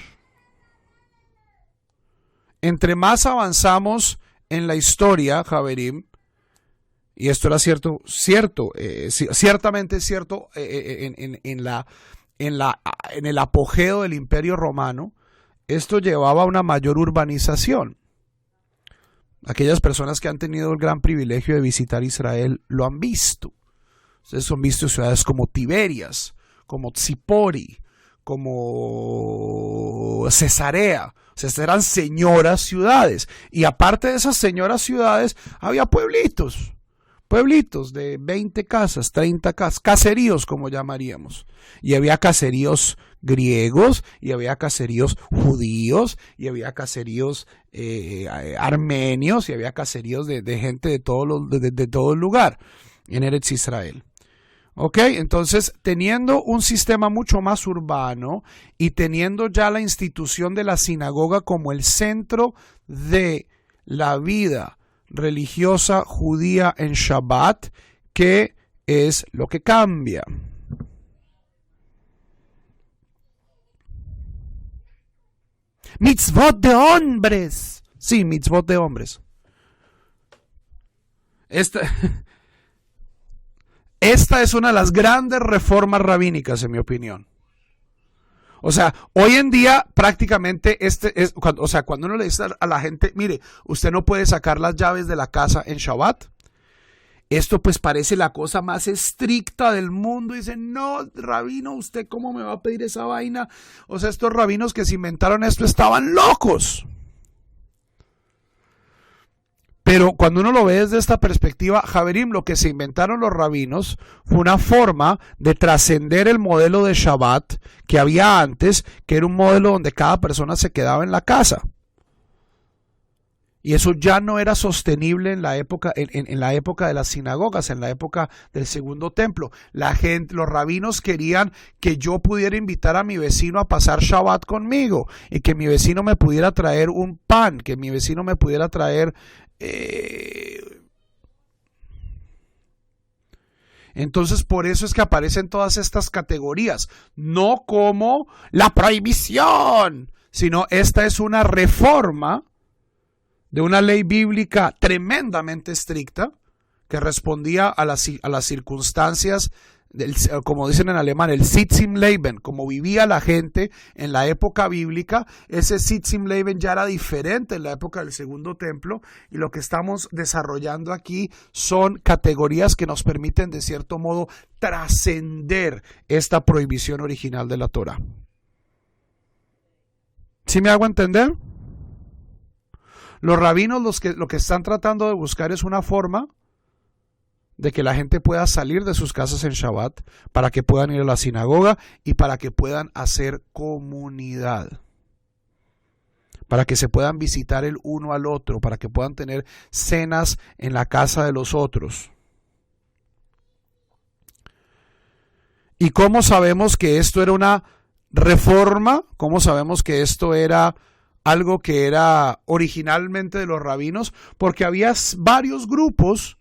Entre más avanzamos en la historia, Javerim, y esto era ciertamente cierto en el apogeo del Imperio Romano, esto llevaba a una mayor urbanización. Aquellas personas que han tenido el gran privilegio de visitar Israel lo han visto. Ustedes han visto ciudades como Tiberias, como Tzipori, como Cesarea. O sea, eran señoras ciudades. Y aparte de esas señoras ciudades, había pueblitos de 20 casas, 30 casas, caseríos como llamaríamos. Y había caseríos griegos, y había caseríos judíos, y había caseríos armenios, y había caseríos de gente de todo el lugar en Eretz Israel. Ok, entonces teniendo un sistema mucho más urbano y teniendo ya la institución de la sinagoga como el centro de la vida religiosa judía en Shabbat, ¿qué es lo que cambia? Mitzvot de hombres. Sí, mitzvot de hombres. Esta es una de las grandes reformas rabínicas, en mi opinión. O sea, hoy en día prácticamente cuando uno le dice a la gente, mire, usted no puede sacar las llaves de la casa en Shabbat. Esto pues parece la cosa más estricta del mundo. Dicen, no, rabino, ¿usted cómo me va a pedir esa vaina? O sea, estos rabinos que se inventaron esto estaban locos. Pero cuando uno lo ve desde esta perspectiva, Javerim, lo que se inventaron los rabinos fue una forma de trascender el modelo de Shabbat que había antes, que era un modelo donde cada persona se quedaba en la casa. Y eso ya no era sostenible en la época de las sinagogas, en la época del Segundo Templo. Los rabinos querían que yo pudiera invitar a mi vecino a pasar Shabbat conmigo y que mi vecino me pudiera traer un pan, que mi vecino me pudiera traer Entonces por eso es que aparecen todas estas categorías, no como la prohibición, sino esta es una reforma de una ley bíblica tremendamente estricta que respondía a las circunstancias, como dicen en alemán, el Sitzimleben, como vivía la gente en la época bíblica. Ese Sitzimleben ya era diferente en la época del Segundo Templo, y lo que estamos desarrollando aquí son categorías que nos permiten de cierto modo trascender esta prohibición original de la Torah. ¿Sí me hago entender? Los rabinos lo que están tratando de buscar es una forma de que la gente pueda salir de sus casas en Shabbat, para que puedan ir a la sinagoga y para que puedan hacer comunidad, para que se puedan visitar el uno al otro, para que puedan tener cenas en la casa de los otros. ¿Y cómo sabemos que esto era una reforma? ¿Cómo sabemos que esto era algo que era originalmente de los rabinos? Porque había varios grupos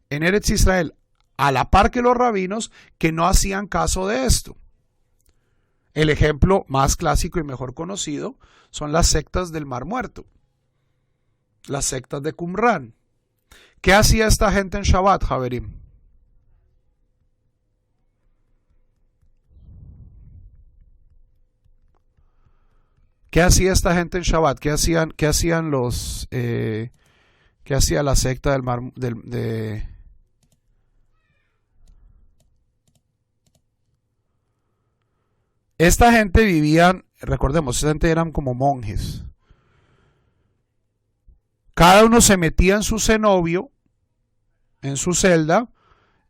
en Eretz Israel, a la par que los rabinos, que no hacían caso de esto. El ejemplo más clásico y mejor conocido son las sectas del Mar Muerto, las sectas de Qumran. ¿Qué hacía esta gente en Shabbat, Javerim? ¿Qué hacía esta gente en Shabbat? ¿Qué hacían los... ¿qué hacía la secta del mar... Esta gente vivían, recordemos, esta gente eran como monjes. Cada uno se metía en su cenobio, en su celda,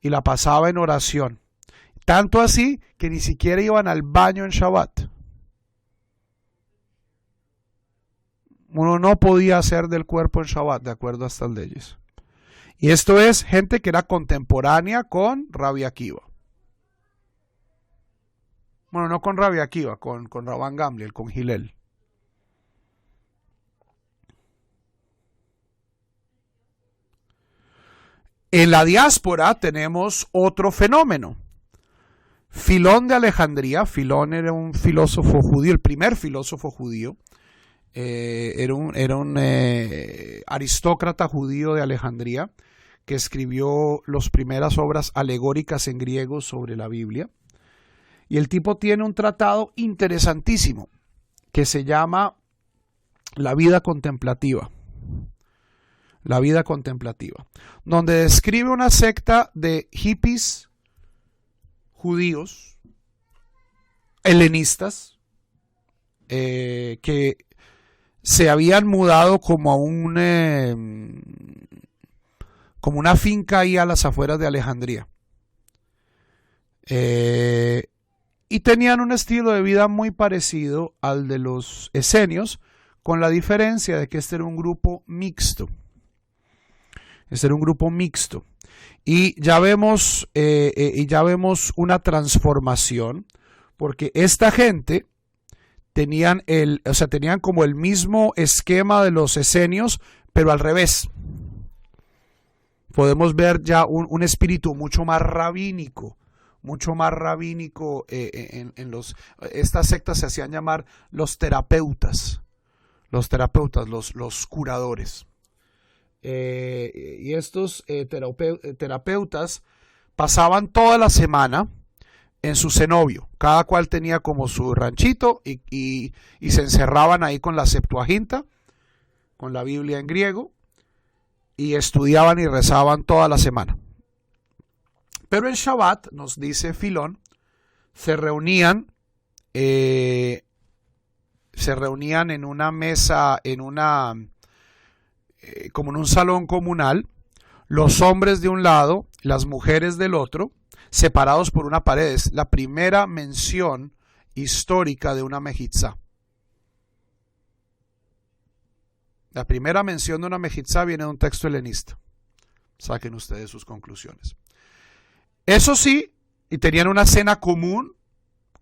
y la pasaba en oración. Tanto así que ni siquiera iban al baño en Shabbat. Uno no podía hacer del cuerpo en Shabbat, de acuerdo a estas leyes. Y esto es gente que era contemporánea con Rabbi Akiva. Bueno, no con Rabbi Akiva, con Rabban Gamliel, con Hillel. En la diáspora tenemos otro fenómeno. Filón de Alejandría. Filón era un filósofo judío, el primer filósofo judío. Era un aristócrata judío de Alejandría que escribió las primeras obras alegóricas en griego sobre la Biblia. Y el tipo tiene un tratado interesantísimo que se llama La vida contemplativa. La vida contemplativa, donde describe una secta de hippies judíos, helenistas, que se habían mudado como a como una finca ahí a las afueras de Alejandría. Y tenían un estilo de vida muy parecido al de los esenios, con la diferencia de que este era un grupo mixto. Y ya vemos una transformación, porque esta gente tenían como el mismo esquema de los esenios, pero al revés. Podemos ver ya un espíritu mucho más rabínico. Estas sectas se hacían llamar los terapeutas, los curadores. Y estos terapeutas pasaban toda la semana en su cenobio. Cada cual tenía como su ranchito y se encerraban ahí con la Septuaginta, con la Biblia en griego, y estudiaban y rezaban toda la semana. Pero en Shabbat, nos dice Filón, se reunían en una mesa, como en un salón comunal, los hombres de un lado, las mujeres del otro, separados por una pared. Es la primera mención histórica de una mejitzá. La primera mención de una mejitzá viene de un texto helenista. Saquen ustedes sus conclusiones. Eso sí, y tenían una cena común,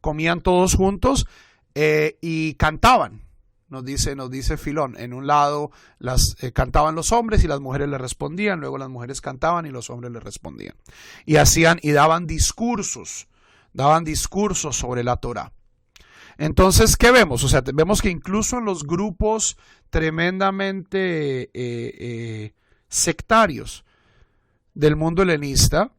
comían todos juntos y cantaban. Nos dice Filón, en un lado cantaban los hombres y las mujeres le respondían, luego las mujeres cantaban y los hombres le respondían. Y daban discursos sobre la Torá. Entonces, ¿qué vemos? O sea, vemos que incluso en los grupos tremendamente sectarios del mundo helenista,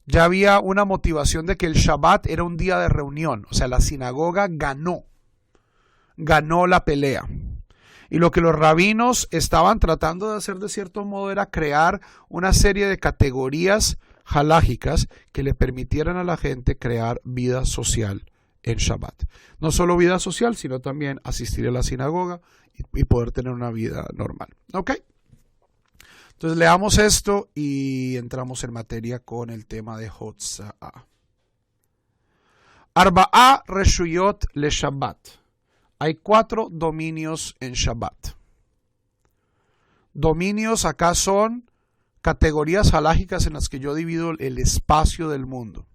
ya había una motivación de que el Shabbat era un día de reunión. O sea, la sinagoga ganó la pelea. Y lo que los rabinos estaban tratando de hacer de cierto modo era crear una serie de categorías halágicas que le permitieran a la gente crear vida social en Shabbat. No solo vida social, sino también asistir a la sinagoga y poder tener una vida normal. ¿Ok? Entonces leamos esto y entramos en materia con el tema de Hotza'a. Arba'a reshuyot le Shabbat. Hay 4 dominios en Shabbat. Dominios acá son categorías halágicas en las que yo divido el espacio del mundo.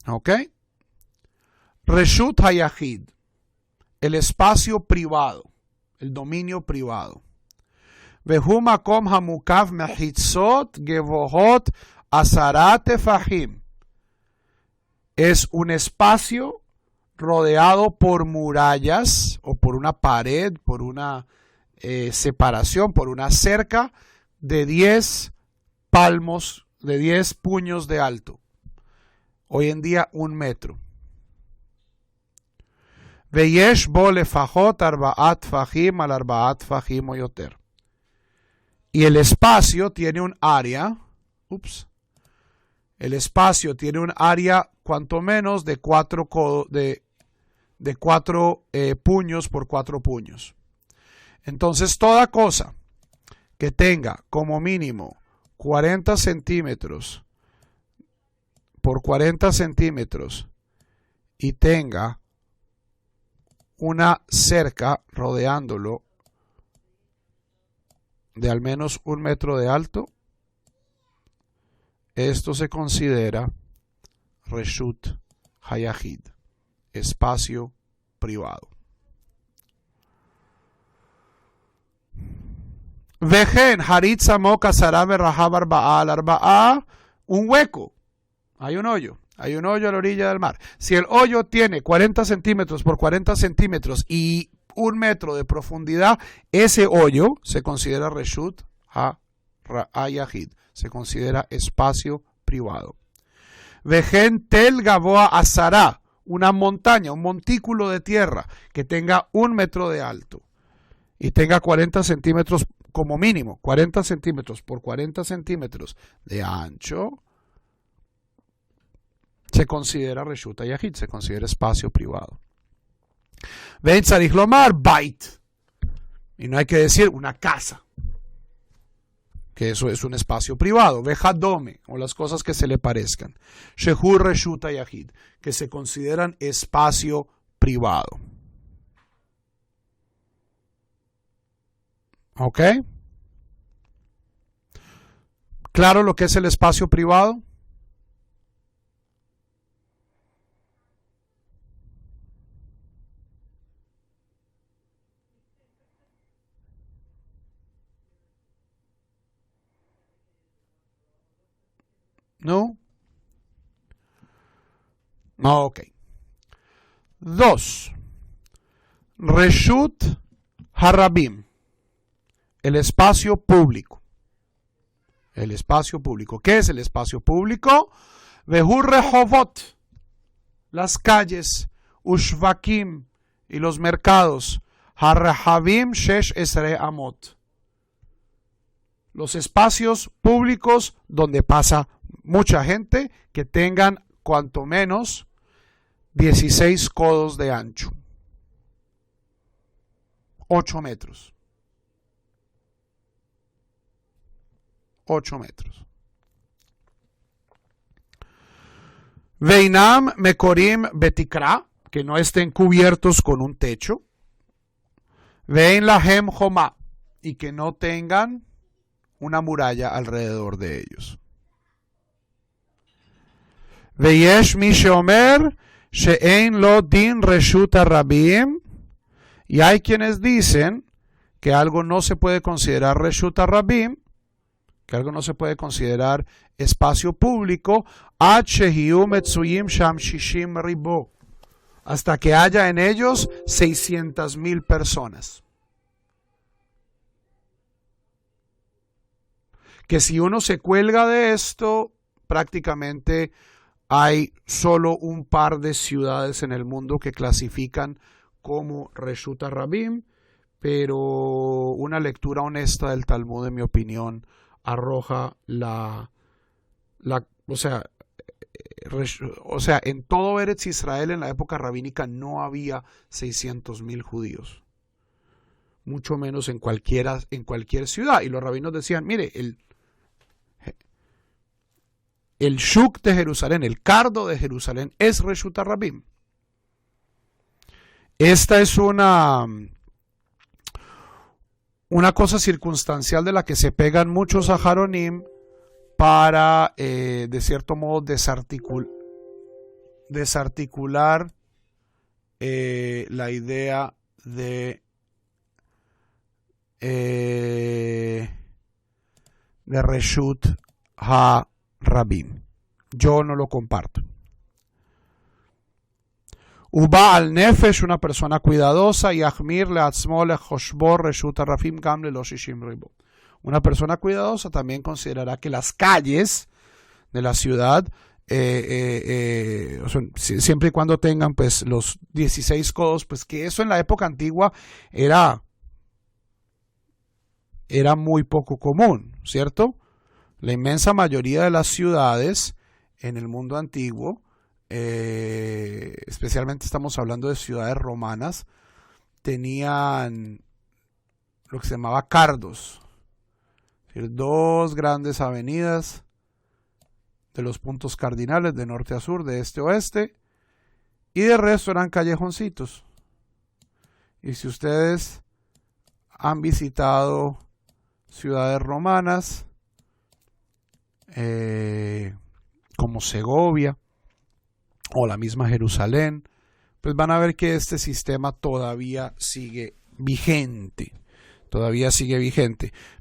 ¿Ok? Reshut hayahid, el espacio privado, el dominio privado. Vehu makom hamukav mehitzot gevohot asarat tefahim. Es un espacio rodeado por murallas o por una pared, por una separación, por una cerca de 10 palmos, de 10 puños de alto. Hoy en día 1 metro. Veyesh bo lefajot arba'at fajim al arba'at fajim o yoter. Y el espacio tiene un área, el espacio tiene un área cuanto menos de 4 puños por 4 puños. Entonces toda cosa que tenga como mínimo 40 centímetros por 40 centímetros y tenga una cerca rodeándolo de al menos 1 metro de alto, esto se considera Reshut Hayahid, espacio privado. Vejen Haritz Amok Asara Berrahab Arba'a al Arba'a, un hueco, hay un hoyo a la orilla del mar. Si el hoyo tiene 40 centímetros por 40 centímetros y 1 metro de profundidad, ese hoyo se considera Reshut HaYahid, se considera espacio privado. Vejen Tel Gavoa Asara, una montaña, un montículo de tierra que tenga 1 metro de alto y tenga 40 centímetros como mínimo, 40 centímetros por 40 centímetros de ancho, se considera Reshut HaYahid, se considera espacio privado. Ven Tzarich Lomar Bait, y no hay que decir una casa, que eso es un espacio privado. Vejadome, o las cosas que se le parezcan. Shehu Reshut HaYahid, que se consideran espacio privado. ¿Ok? ¿Claro lo que es el espacio privado? ¿No? No, ok. 2. Reshut Harabim, el espacio público. El espacio público. ¿Qué es el espacio público? Vehur Rehovot, las calles, Ushvakim y los mercados. Harrahavim Shesh Esre Amot, los espacios públicos donde pasa mucha gente, que tengan cuanto menos 16 codos de ancho, 8 metros. 8 metros. Veinam Mekorim Betikra, que no estén cubiertos con un techo. Vein Lahem Homa, y que no tengan una muralla alrededor de ellos. Veyesh mi sheomer she'ein lo din reshut harabim, y hay quienes dicen que algo no se puede considerar reshut harabim, que algo no se puede considerar espacio público, hasta que haya en ellos 600,000 personas. Que si uno se cuelga de esto, prácticamente hay solo un par de ciudades en el mundo que clasifican como Reshut HaRabim, pero una lectura honesta del Talmud, en mi opinión, arroja o sea, en todo Eretz Israel en la época rabínica no había 600,000 judíos, mucho menos en cualquier ciudad. Y los rabinos decían, mire, el Shuk de Jerusalén, el cardo de Jerusalén es Reshut HaRabim. Esta es una cosa circunstancial de la que se pegan muchos Aharonim para, de cierto modo, desarticular la idea de Reshut HaRabim. Yo no lo comparto. Uba al nefesh, una persona cuidadosa, y Ahmir le atzmo le choshbor Reshut HaRabim gam le lo shishim ribo. Una persona cuidadosa también considerará que las calles de la ciudad o sea, siempre y cuando tengan pues los 16 codos, pues que eso en la época antigua era muy poco común, ¿cierto? La inmensa mayoría de las ciudades en el mundo antiguo, especialmente estamos hablando de ciudades romanas, tenían lo que se llamaba cardos, es decir, dos grandes avenidas de los puntos cardinales de norte a sur, de este a oeste, y de resto eran callejoncitos. Y si ustedes han visitado ciudades romanas, como Segovia o la misma Jerusalén, pues van a ver que este sistema todavía sigue vigente.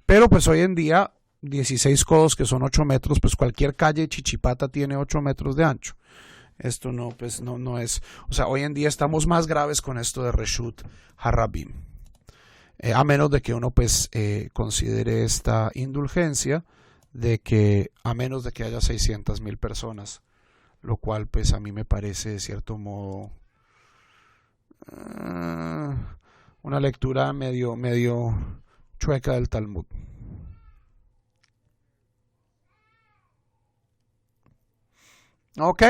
Pero pues hoy en día 16 codos, que son 8 metros, pues cualquier calle chichipata tiene 8 metros de ancho. Esto no, pues no es, o sea, hoy en día estamos más graves con esto de Reshut Harabim. A menos de que uno pues considere esta indulgencia de que a menos de que haya 600,000 personas, lo cual pues a mí me parece de cierto modo una lectura medio chueca del Talmud. Ok.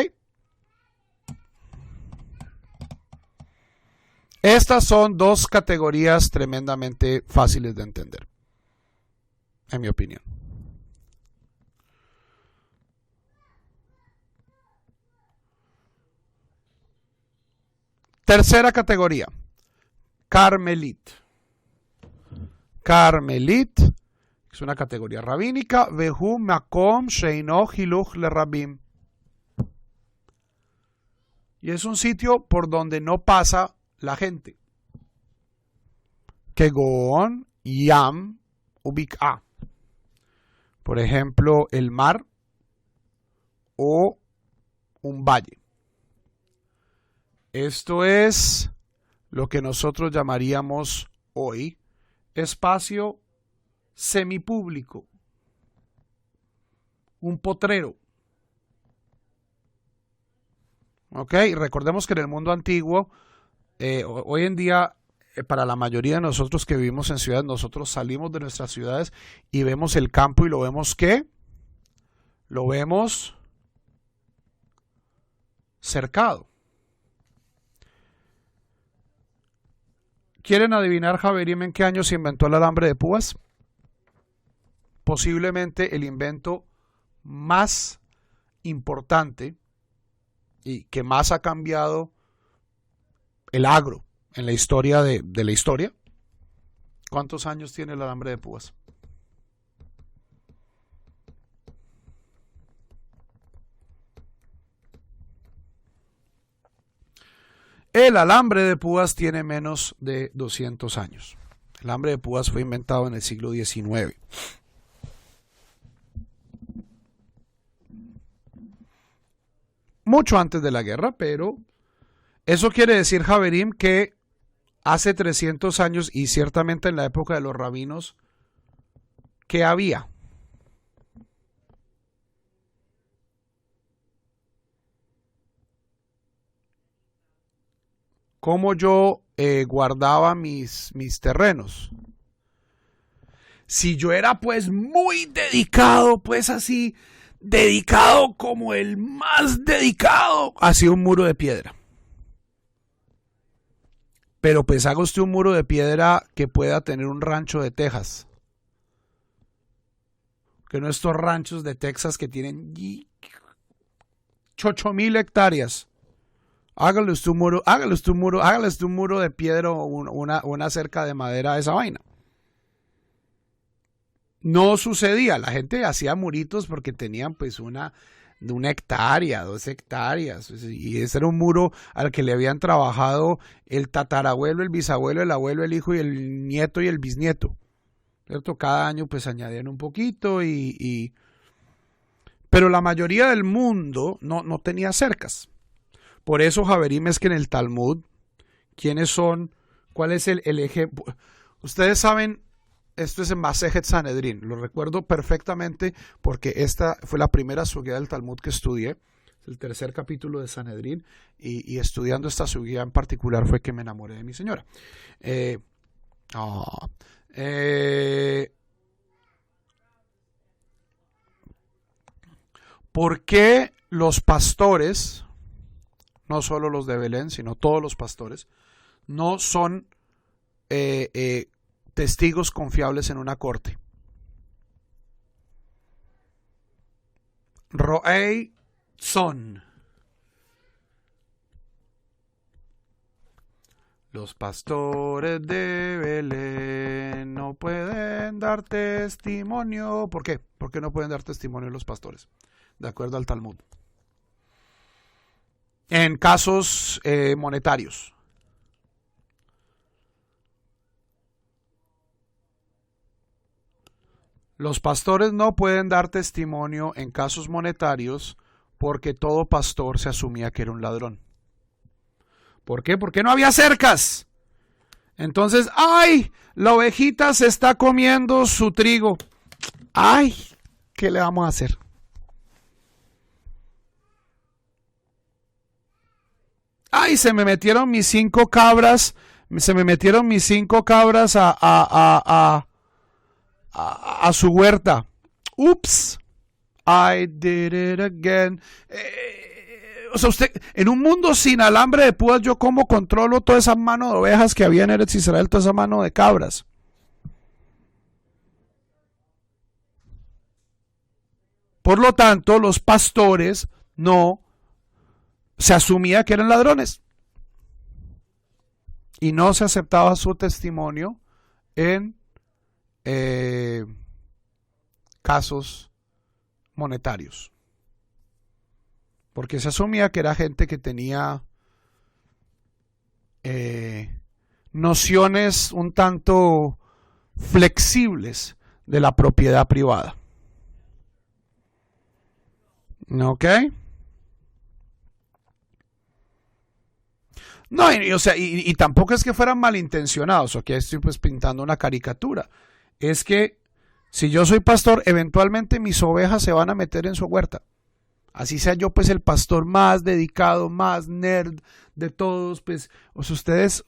Estas son dos categorías tremendamente fáciles de entender, en mi opinión. Tercera categoría, Carmelit. Carmelit es una categoría rabínica. Vehu makom sheino hiluch lerabim. Y es un sitio por donde no pasa la gente. Kegon, Yam, Ubik'a. Por ejemplo, el mar o un valle. Esto es lo que nosotros llamaríamos hoy espacio semipúblico, un potrero. ¿Ok? Y recordemos que en el mundo antiguo, hoy en día, para la mayoría de nosotros que vivimos en ciudades, nosotros salimos de nuestras ciudades y vemos el campo y lo vemos ¿qué? Lo vemos cercado. ¿Quieren adivinar, Javerim, en qué año se inventó el alambre de púas? Posiblemente el invento más importante y que más ha cambiado el agro en la historia de la historia. ¿Cuántos años tiene el alambre de púas? El alambre de púas tiene menos de 200 años. El alambre de púas fue inventado en el siglo XIX. Mucho antes de la guerra, pero eso quiere decir, Javerim, que hace 300 años y ciertamente en la época de los rabinos, ¿qué había? ¿Cómo yo guardaba mis terrenos? Si yo era pues muy dedicado, pues así, dedicado como el más dedicado, hacía un muro de piedra. Pero pues haga usted un muro de piedra que pueda tener un rancho de Texas. Que no estos ranchos de Texas que tienen 8,000 hectáreas. Hágale usted un muro de piedra o una cerca de madera a esa vaina. No sucedía, la gente hacía muritos porque tenían pues una hectárea, 2 hectáreas, y ese era un muro al que le habían trabajado el tatarabuelo, el bisabuelo, el abuelo, el hijo y el nieto y el bisnieto, ¿cierto? Cada año pues añadían un poquito pero la mayoría del mundo no tenía cercas. Por eso, Javerim, es que en el Talmud, ¿quiénes son? ¿Cuál es el ejemplo? Ustedes saben, esto es en Masejet Sanedrín, lo recuerdo perfectamente porque esta fue la primera sugya del Talmud que estudié. el tercer capítulo de Sanedrín, y estudiando esta subida en particular fue que me enamoré de mi señora. ¿Por qué los pastores, no solo los de Belén, sino todos los pastores, no son testigos confiables en una corte? Roei son. Los pastores de Belén no pueden dar testimonio. ¿Por qué? ¿Por qué no pueden dar testimonio los pastores? De acuerdo al Talmud. En casos monetarios. Los pastores no pueden dar testimonio en casos monetarios porque todo pastor se asumía que era un ladrón. ¿Por qué? Porque no había cercas. Entonces, ¡ay! La ovejita se está comiendo su trigo. ¡Ay! ¿Qué le vamos a hacer? ¡Ay! Se me metieron mis 5 cabras. Se me metieron mis 5 cabras a su huerta. Ups, I did it again. O sea, usted, en un mundo sin alambre de púas, ¿yo cómo controlo toda esa mano de ovejas que había en Eretz Israel, toda esa mano de cabras? Por lo tanto, los pastores no se asumía que eran ladrones y no se aceptaba su testimonio en casos monetarios, porque se asumía que era gente que tenía nociones un tanto flexibles de la propiedad privada. ¿Ok? No, o sea, y tampoco es que fueran malintencionados, ok, estoy pues pintando una caricatura. Es que si yo soy pastor, eventualmente mis ovejas se van a meter en su huerta. Así sea yo pues el pastor más dedicado, más nerd de todos, pues o sea, ustedes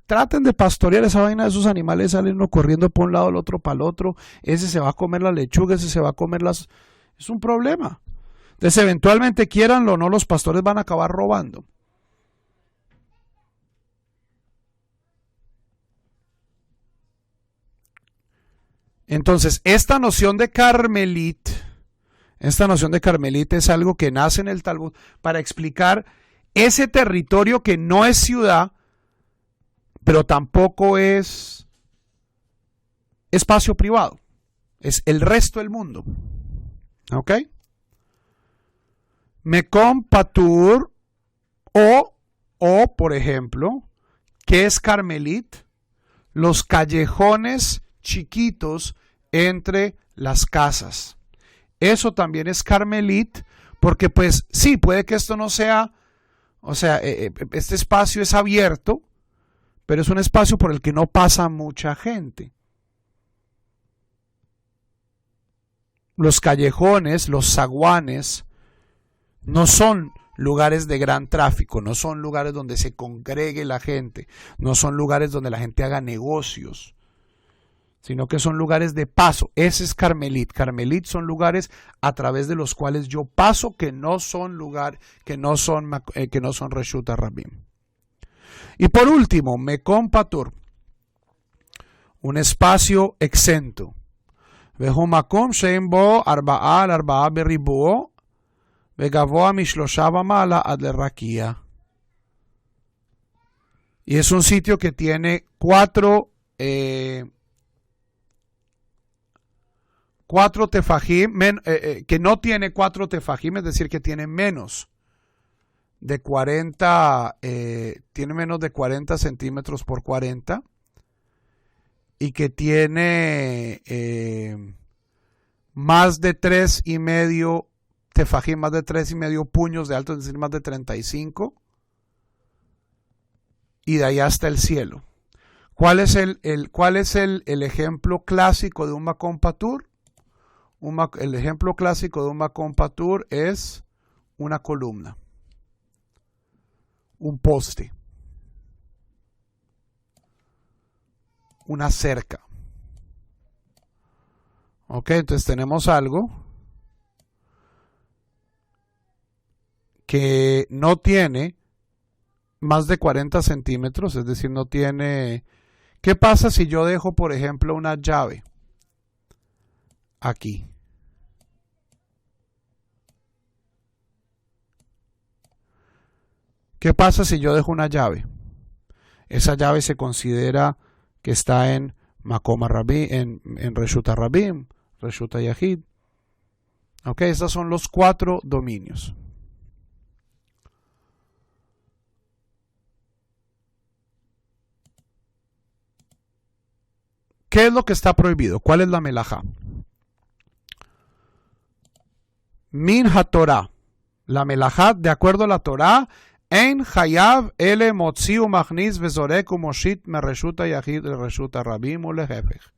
traten de pastorear esa vaina de esos animales, salen uno corriendo por un lado, el otro para el otro, ese se va a comer la lechuga, ese se va a comer las... Es un problema. Entonces eventualmente quieranlo o no, los pastores van a acabar robando. Entonces, esta noción de Carmelit es algo que nace en el Talmud para explicar ese territorio que no es ciudad, pero tampoco es espacio privado. Es el resto del mundo. ¿Ok? Mekom Patur o, por ejemplo, ¿qué es Carmelit? Los callejones chiquitos entre las casas. Eso también es Carmelit, porque pues sí, puede que esto no sea, o sea, este espacio es abierto, pero es un espacio por el que no pasa mucha gente. Los callejones, los zaguanes, no son lugares de gran tráfico, no son lugares donde se congregue la gente, no son lugares donde la gente haga negocios, sino que son lugares de paso. Ese es Carmelit. Carmelit son lugares a través de los cuales yo paso, que no son Reshut HaRabim. Y por último, Mekom Patur, un espacio exento. Vehu makom she'en bo arba'a al arba'a beribu'o vegavoa mishlosha vamala ad lerakia. Y es un sitio que tiene 4 tefajim, que no tiene 4 tefajim, es decir, que tiene menos de 40, tiene menos de 40 centímetros por 40, y que tiene más de 3,5 tefajim, más de 3,5 puños de alto, es decir, más de 35, y de ahí hasta el cielo. ¿Cuál es el ejemplo clásico de un Makom Patur? El ejemplo clásico de un Makom Patur es una columna, un poste, una cerca. Ok, entonces tenemos algo que no tiene más de 40 centímetros, es decir, no tiene... ¿Qué pasa si yo dejo, por ejemplo, una llave aquí? ¿Qué pasa si yo dejo una llave? Esa llave se considera que está en Makom Rabim, en Reshut Rabim, Reshut Yahid. Ok, estos son los 4 dominios. ¿Qué es lo que está prohibido? ¿Cuál es la melajá? Min ha-Torah. La melajá, de acuerdo a la Torah, en hayav ele motziu machnis vezorek umoshit mereshuta yahid reshuta rabim ulehefech.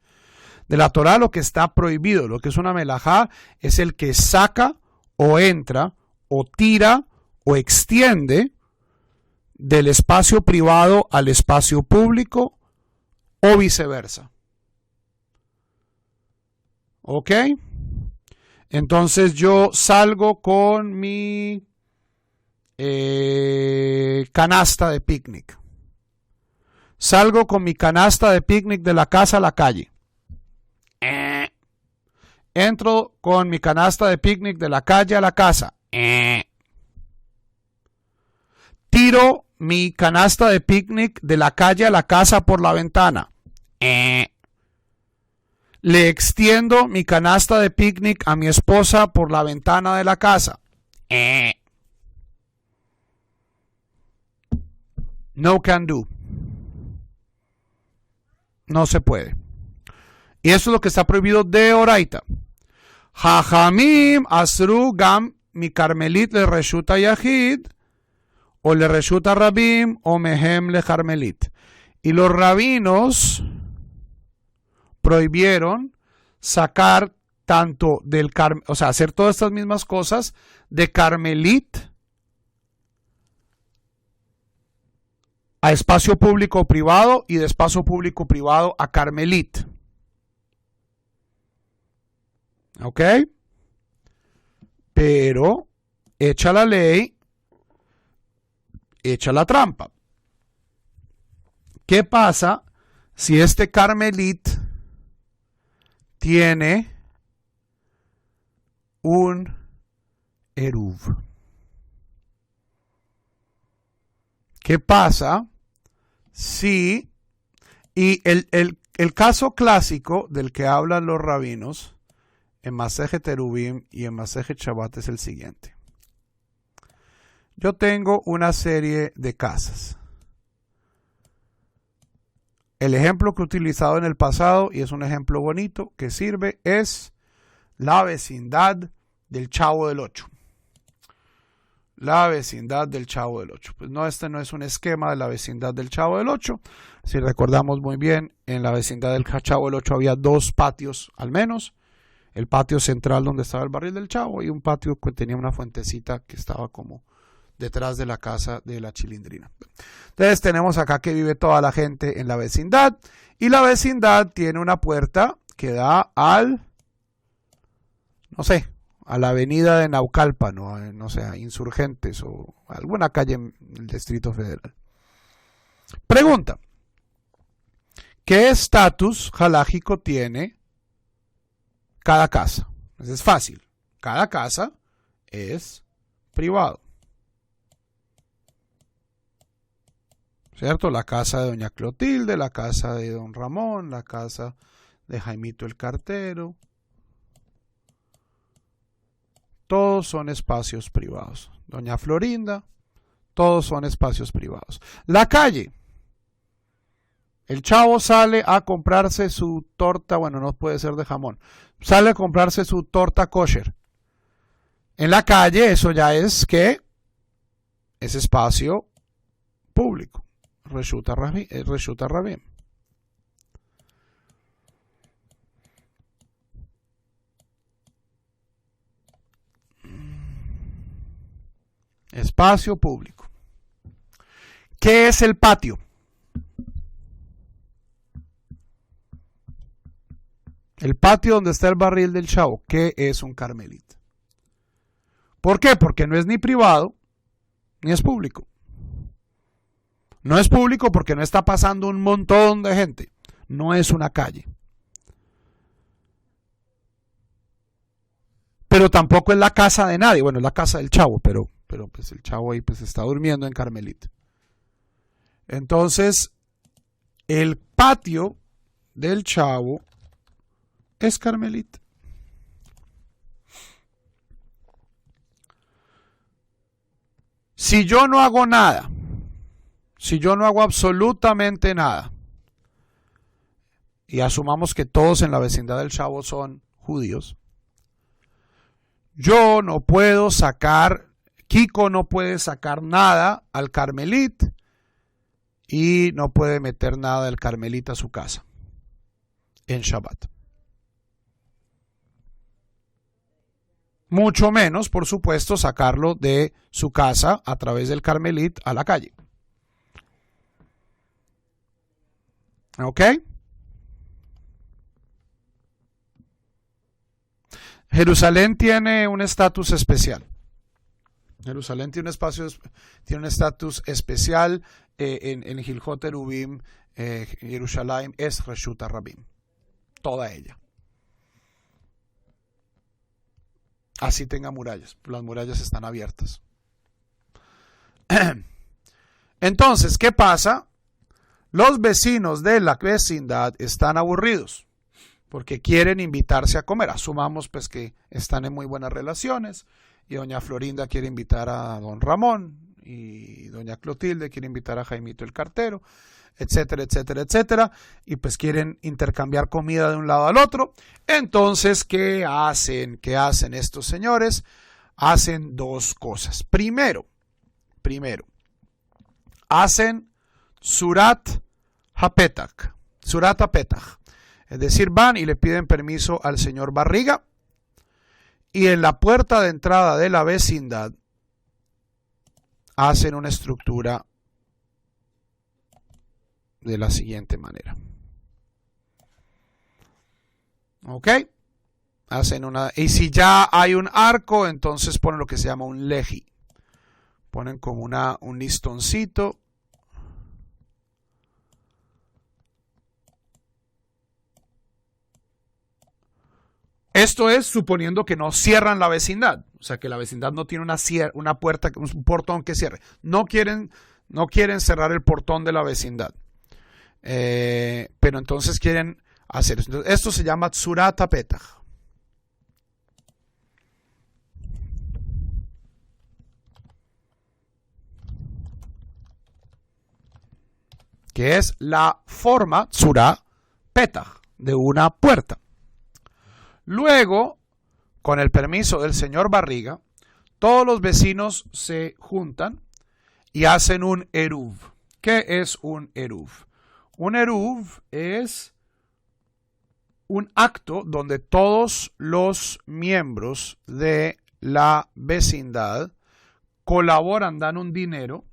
De la Torah lo que está prohibido, lo que es una melajá, es el que saca o entra o tira o extiende del espacio privado al espacio público o viceversa. ¿Ok? Entonces yo salgo con mi canasta de picnic. Salgo con mi canasta de picnic de la casa a la calle. Entro con mi canasta de picnic de la calle a la casa. Tiro mi canasta de picnic de la calle a la casa por la ventana. Le extiendo mi canasta de picnic a mi esposa por la ventana de la casa. No can do. No se puede. Y eso es lo que está prohibido de oraita. Jajamim asru gam mi carmelit le reshuta yahid o le reshuta rabim o mehem le carmelit. Y los rabinos prohibieron sacar tanto del o sea, hacer todas estas mismas cosas de carmelit a espacio público o privado y de espacio público o privado a carmelit. ¿Ok? Pero echa la ley, echa la trampa. ¿Qué pasa si este carmelit tiene un eruv? ¿Qué pasa si... Y el caso clásico del que hablan los rabinos en Masejet Eruvim y en Masejet Shabbat es el siguiente. Yo tengo una serie de casas. El ejemplo que he utilizado en el pasado, y es un ejemplo bonito que sirve, es la vecindad del Chavo del Ocho. La vecindad del Chavo del Ocho. Pues no, este no es un esquema de la vecindad del Chavo del Ocho. Si recordamos muy bien, en la vecindad del Chavo del Ocho había 2 patios al menos. El patio central donde estaba el barril del Chavo y un patio que tenía una fuentecita que estaba como detrás de la casa de la Chilindrina. Entonces tenemos acá que vive toda la gente en la vecindad y la vecindad tiene una puerta que da al, no sé, a la avenida de Naucalpan, no sé, a Insurgentes o alguna calle en el Distrito Federal. Pregunta, ¿qué estatus halágico tiene cada casa? Pues es fácil, cada casa es privado. ¿Cierto? La casa de doña Clotilde, la casa de don Ramón, la casa de Jaimito el Cartero. Todos son espacios privados. Doña Florinda, todos son espacios privados. La calle. El Chavo sale a comprarse su torta, bueno, no puede ser de jamón. Sale a comprarse su torta kosher. En la calle, eso ya es que es espacio público. Reshuta Rabim. Espacio público. ¿Qué es el patio? El patio donde está el barril del Chavo. ¿Qué es un carmelit? ¿Por qué? Porque no es ni privado ni es público. No es público porque no está pasando un montón de gente. No es una calle. Pero tampoco es la casa de nadie. Bueno, es la casa del Chavo, pero pues el Chavo ahí pues está durmiendo en Carmelit. Entonces, el patio del Chavo es Carmelit. Si yo no hago nada, si yo no hago absolutamente nada, y asumamos que todos en la vecindad del Chavo son judíos, yo no puedo sacar, Kiko no puede sacar nada al Carmelit y no puede meter nada del Carmelit a su casa en Shabbat. Mucho menos, por supuesto, sacarlo de su casa a través del Carmelit a la calle. ¿Ok? Jerusalén tiene un estatus especial. Jerusalén tiene un estatus especial en Hilchot Eruvim. Jerusalén es Reshut HaRabim. Toda ella. Así tenga murallas. Las murallas están abiertas. Entonces, ¿qué pasa? Los vecinos de la vecindad están aburridos porque quieren invitarse a comer. Asumamos pues que están en muy buenas relaciones y doña Florinda quiere invitar a don Ramón y doña Clotilde quiere invitar a Jaimito el cartero, etcétera, etcétera, etcétera, y pues quieren intercambiar comida de un lado al otro. Entonces, ¿qué hacen? ¿Qué hacen estos señores? Hacen dos cosas. Primero, hacen Surat HaPetach. Surat HaPetach. Es decir, van y le piden permiso al señor Barriga y en la puerta de entrada de la vecindad hacen una estructura de la siguiente manera. ¿Ok? Hacen una, y si ya hay un arco, entonces ponen lo que se llama un leji. Ponen como un listoncito. Esto es suponiendo que no cierran la vecindad. O sea, que la vecindad no tiene una puerta, un portón que cierre. No quieren cerrar el portón de la vecindad. Pero entonces quieren hacer esto. Esto se llama Surat HaPetach. Que es la forma Surat Petach de una puerta. Luego, con el permiso del señor Barriga, todos los vecinos se juntan y hacen un eruv. ¿Qué es un eruv? Un eruv es un acto donde todos los miembros de la vecindad colaboran, dan un dinero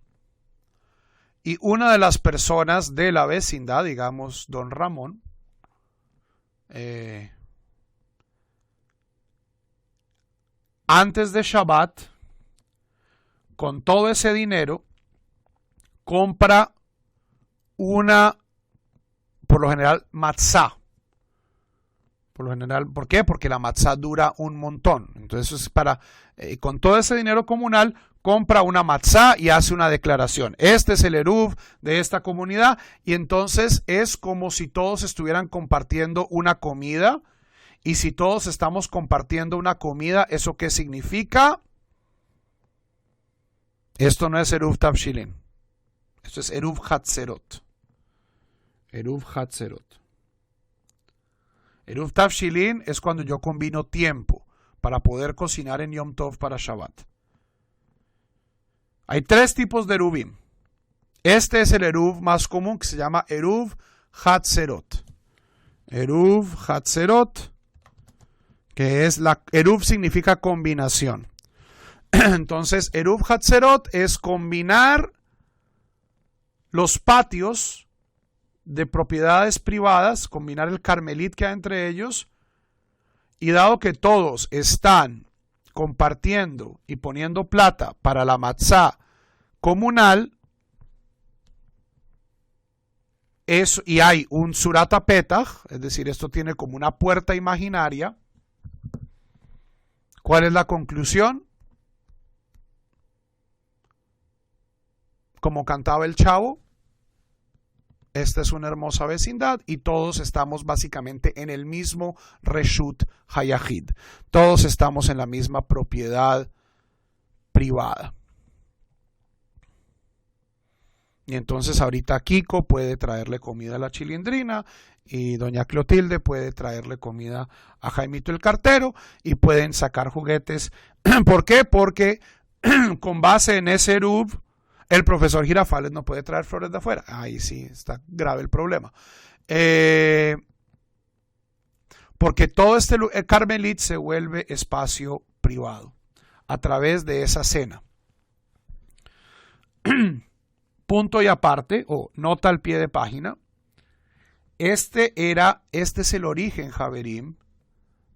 y una de las personas de la vecindad, digamos don Ramón, antes de Shabbat, con todo ese dinero, compra una, por lo general, matzá. Por lo general, ¿por qué? Porque la matzá dura un montón. Entonces, con todo ese dinero comunal, compra una matzá y hace una declaración. Este es el eruv de esta comunidad y entonces es como si todos estuvieran compartiendo una comida. Y si todos estamos compartiendo una comida, ¿eso qué significa? Esto no es eruv tavshilin. Esto es eruv hatzerot. Eruv hatzerot. Eruv tavshilin es cuando yo combino tiempo para poder cocinar en Yom Tov para Shabbat. Hay tres tipos de eruvim. Este es el eruv más común que se llama eruv hatzerot. Eruv hatzerot, que es eruv significa combinación. Entonces, Eruv Hatzerot es combinar los patios de propiedades privadas, combinar el carmelit que hay entre ellos, y dado que todos están compartiendo y poniendo plata para la matzá comunal, y hay un surata petach, es decir, esto tiene como una puerta imaginaria. ¿Cuál es la conclusión? Como cantaba el Chavo, esta es una hermosa vecindad y todos estamos básicamente en el mismo Reshut Hayahid. Todos estamos en la misma propiedad privada. Y entonces ahorita Kiko puede traerle comida a la Chilindrina y doña Clotilde puede traerle comida a Jaimito el cartero y pueden sacar juguetes. ¿Por qué? Porque con base en ese Eruv, el profesor Girafales no puede traer flores de afuera. Ahí sí está grave el problema. Porque todo este Carmelit se vuelve espacio privado a través de esa cena. Punto y aparte, o nota al pie de página. Este es el origen, Javerim,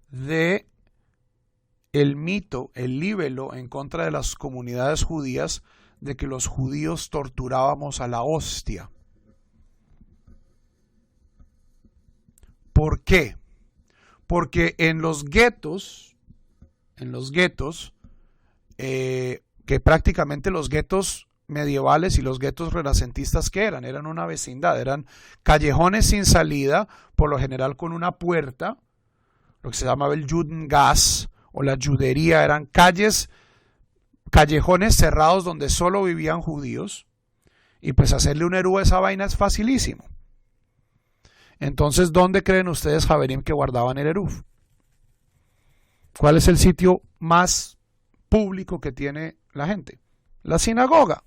de el mito, el libelo en contra de las comunidades judías de que los judíos torturábamos a la hostia. ¿Por qué? Porque en los guetos, que prácticamente los guetos medievales y los guetos renacentistas que eran una vecindad, eran callejones sin salida, por lo general con una puerta, lo que se llamaba el Judengasse o la judería, eran callejones cerrados donde solo vivían judíos, y pues hacerle un Eruv a esa vaina es facilísimo. Entonces, ¿dónde creen ustedes, Javerim, que guardaban el Eruv? ¿Cuál es el sitio más público que tiene la gente? La sinagoga.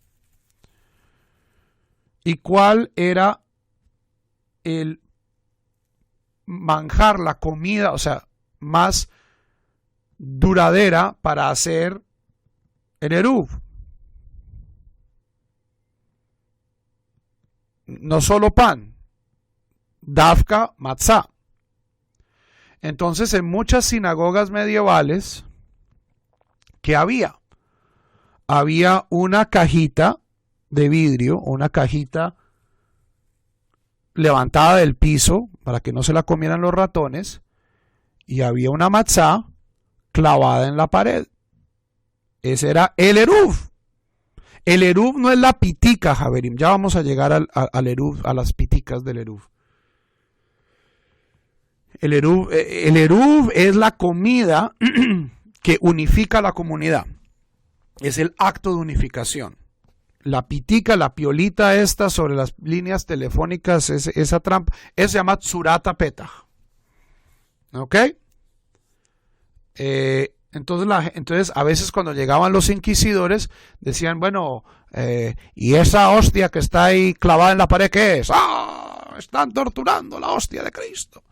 ¿Y cuál era el manjar, la comida, o sea, más duradera para hacer el Eruv? No solo pan, Dafka matzá. Entonces, en muchas sinagogas medievales, ¿qué había? Había una cajita de vidrio, una cajita levantada del piso para que no se la comieran los ratones, y había una matzá clavada en la pared. Ese era el Eruv. El Eruv no es la pitica, Javerim. Ya vamos a llegar al Eruv, a las piticas del Eruv. El Eruv es la comida que unifica la comunidad. Es el acto de unificación. La pitica, la piolita esta sobre las líneas telefónicas, esa trampa, eso se llama Tsurata Petach. ¿Ok? Entonces a veces cuando llegaban los inquisidores decían, bueno, ¿y esa hostia que está ahí clavada en la pared qué es? ¡Ah! Están torturando la hostia de Cristo.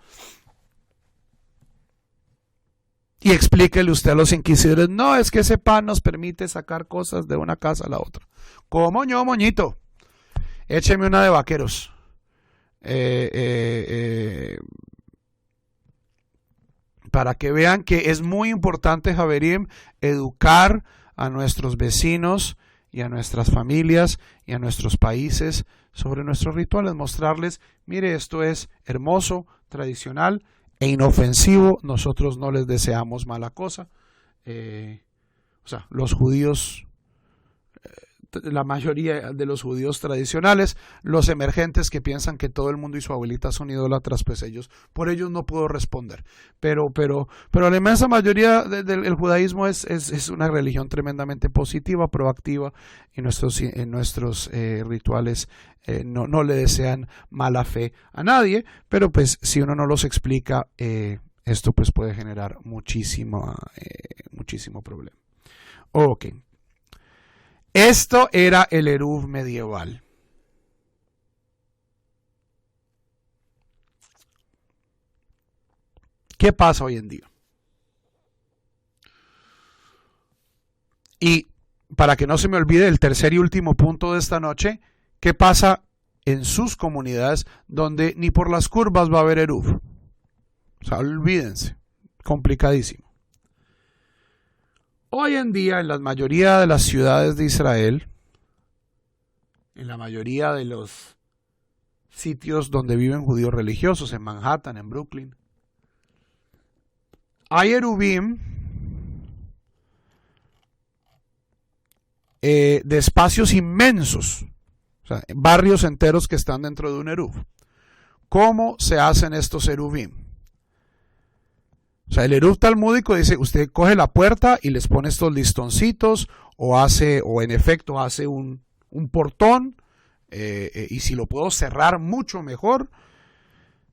Y explíquele usted a los inquisidores, no, es que ese pan nos permite sacar cosas de una casa a la otra. ¿Cómo yo, moñito? Écheme una de vaqueros. Para que vean que es muy importante, Javerim, educar a nuestros vecinos y a nuestras familias y a nuestros países sobre nuestros rituales, mostrarles, mire, esto es hermoso, tradicional e inofensivo, nosotros no les deseamos mala cosa. O sea, los judíos, la mayoría de los judíos tradicionales, los emergentes que piensan que todo el mundo y su abuelita son idólatras, pues por ellos no puedo responder. Pero la inmensa mayoría del judaísmo es una religión tremendamente positiva, proactiva, y en nuestros rituales no le desean mala fe a nadie, pero pues si uno no los explica, esto pues puede generar muchísimo problema. Ok. Esto era el Eruv medieval. ¿Qué pasa hoy en día? Y para que no se me olvide el tercer y último punto de esta noche, ¿qué pasa en sus comunidades donde ni por las curvas va a haber eruv? O sea, olvídense, complicadísimo. Hoy en día en la mayoría de las ciudades de Israel, en la mayoría de los sitios donde viven judíos religiosos, en Manhattan, en Brooklyn, hay eruvim de espacios inmensos, o sea, barrios enteros que están dentro de un eruv. ¿Cómo se hacen estos eruvim? O sea, el eruv talmúdico dice, usted coge la puerta y les pone estos listoncitos, o en efecto hace un portón, y si lo puedo cerrar mucho mejor.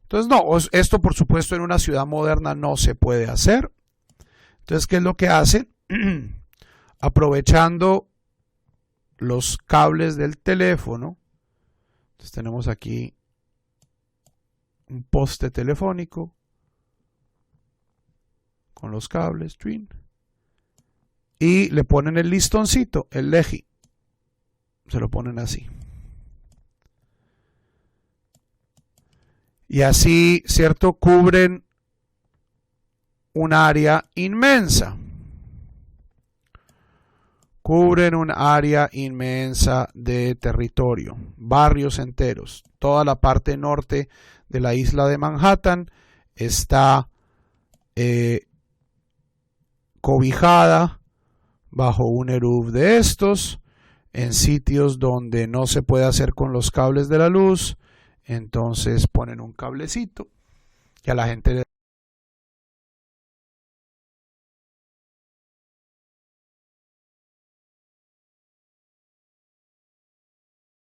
Entonces no, esto por supuesto en una ciudad moderna no se puede hacer. Entonces, ¿qué es lo que hacen? Aprovechando los cables del teléfono, entonces tenemos aquí un poste telefónico con los cables, y le ponen el listoncito, el leji, se lo ponen así. Y así, ¿cierto? Cubren un área inmensa. Cubren un área inmensa de territorio, barrios enteros. Toda la parte norte de la isla de Manhattan está cobijada bajo un eruv de estos, en sitios donde no se puede hacer con los cables de la luz. Entonces ponen un cablecito y a la gente le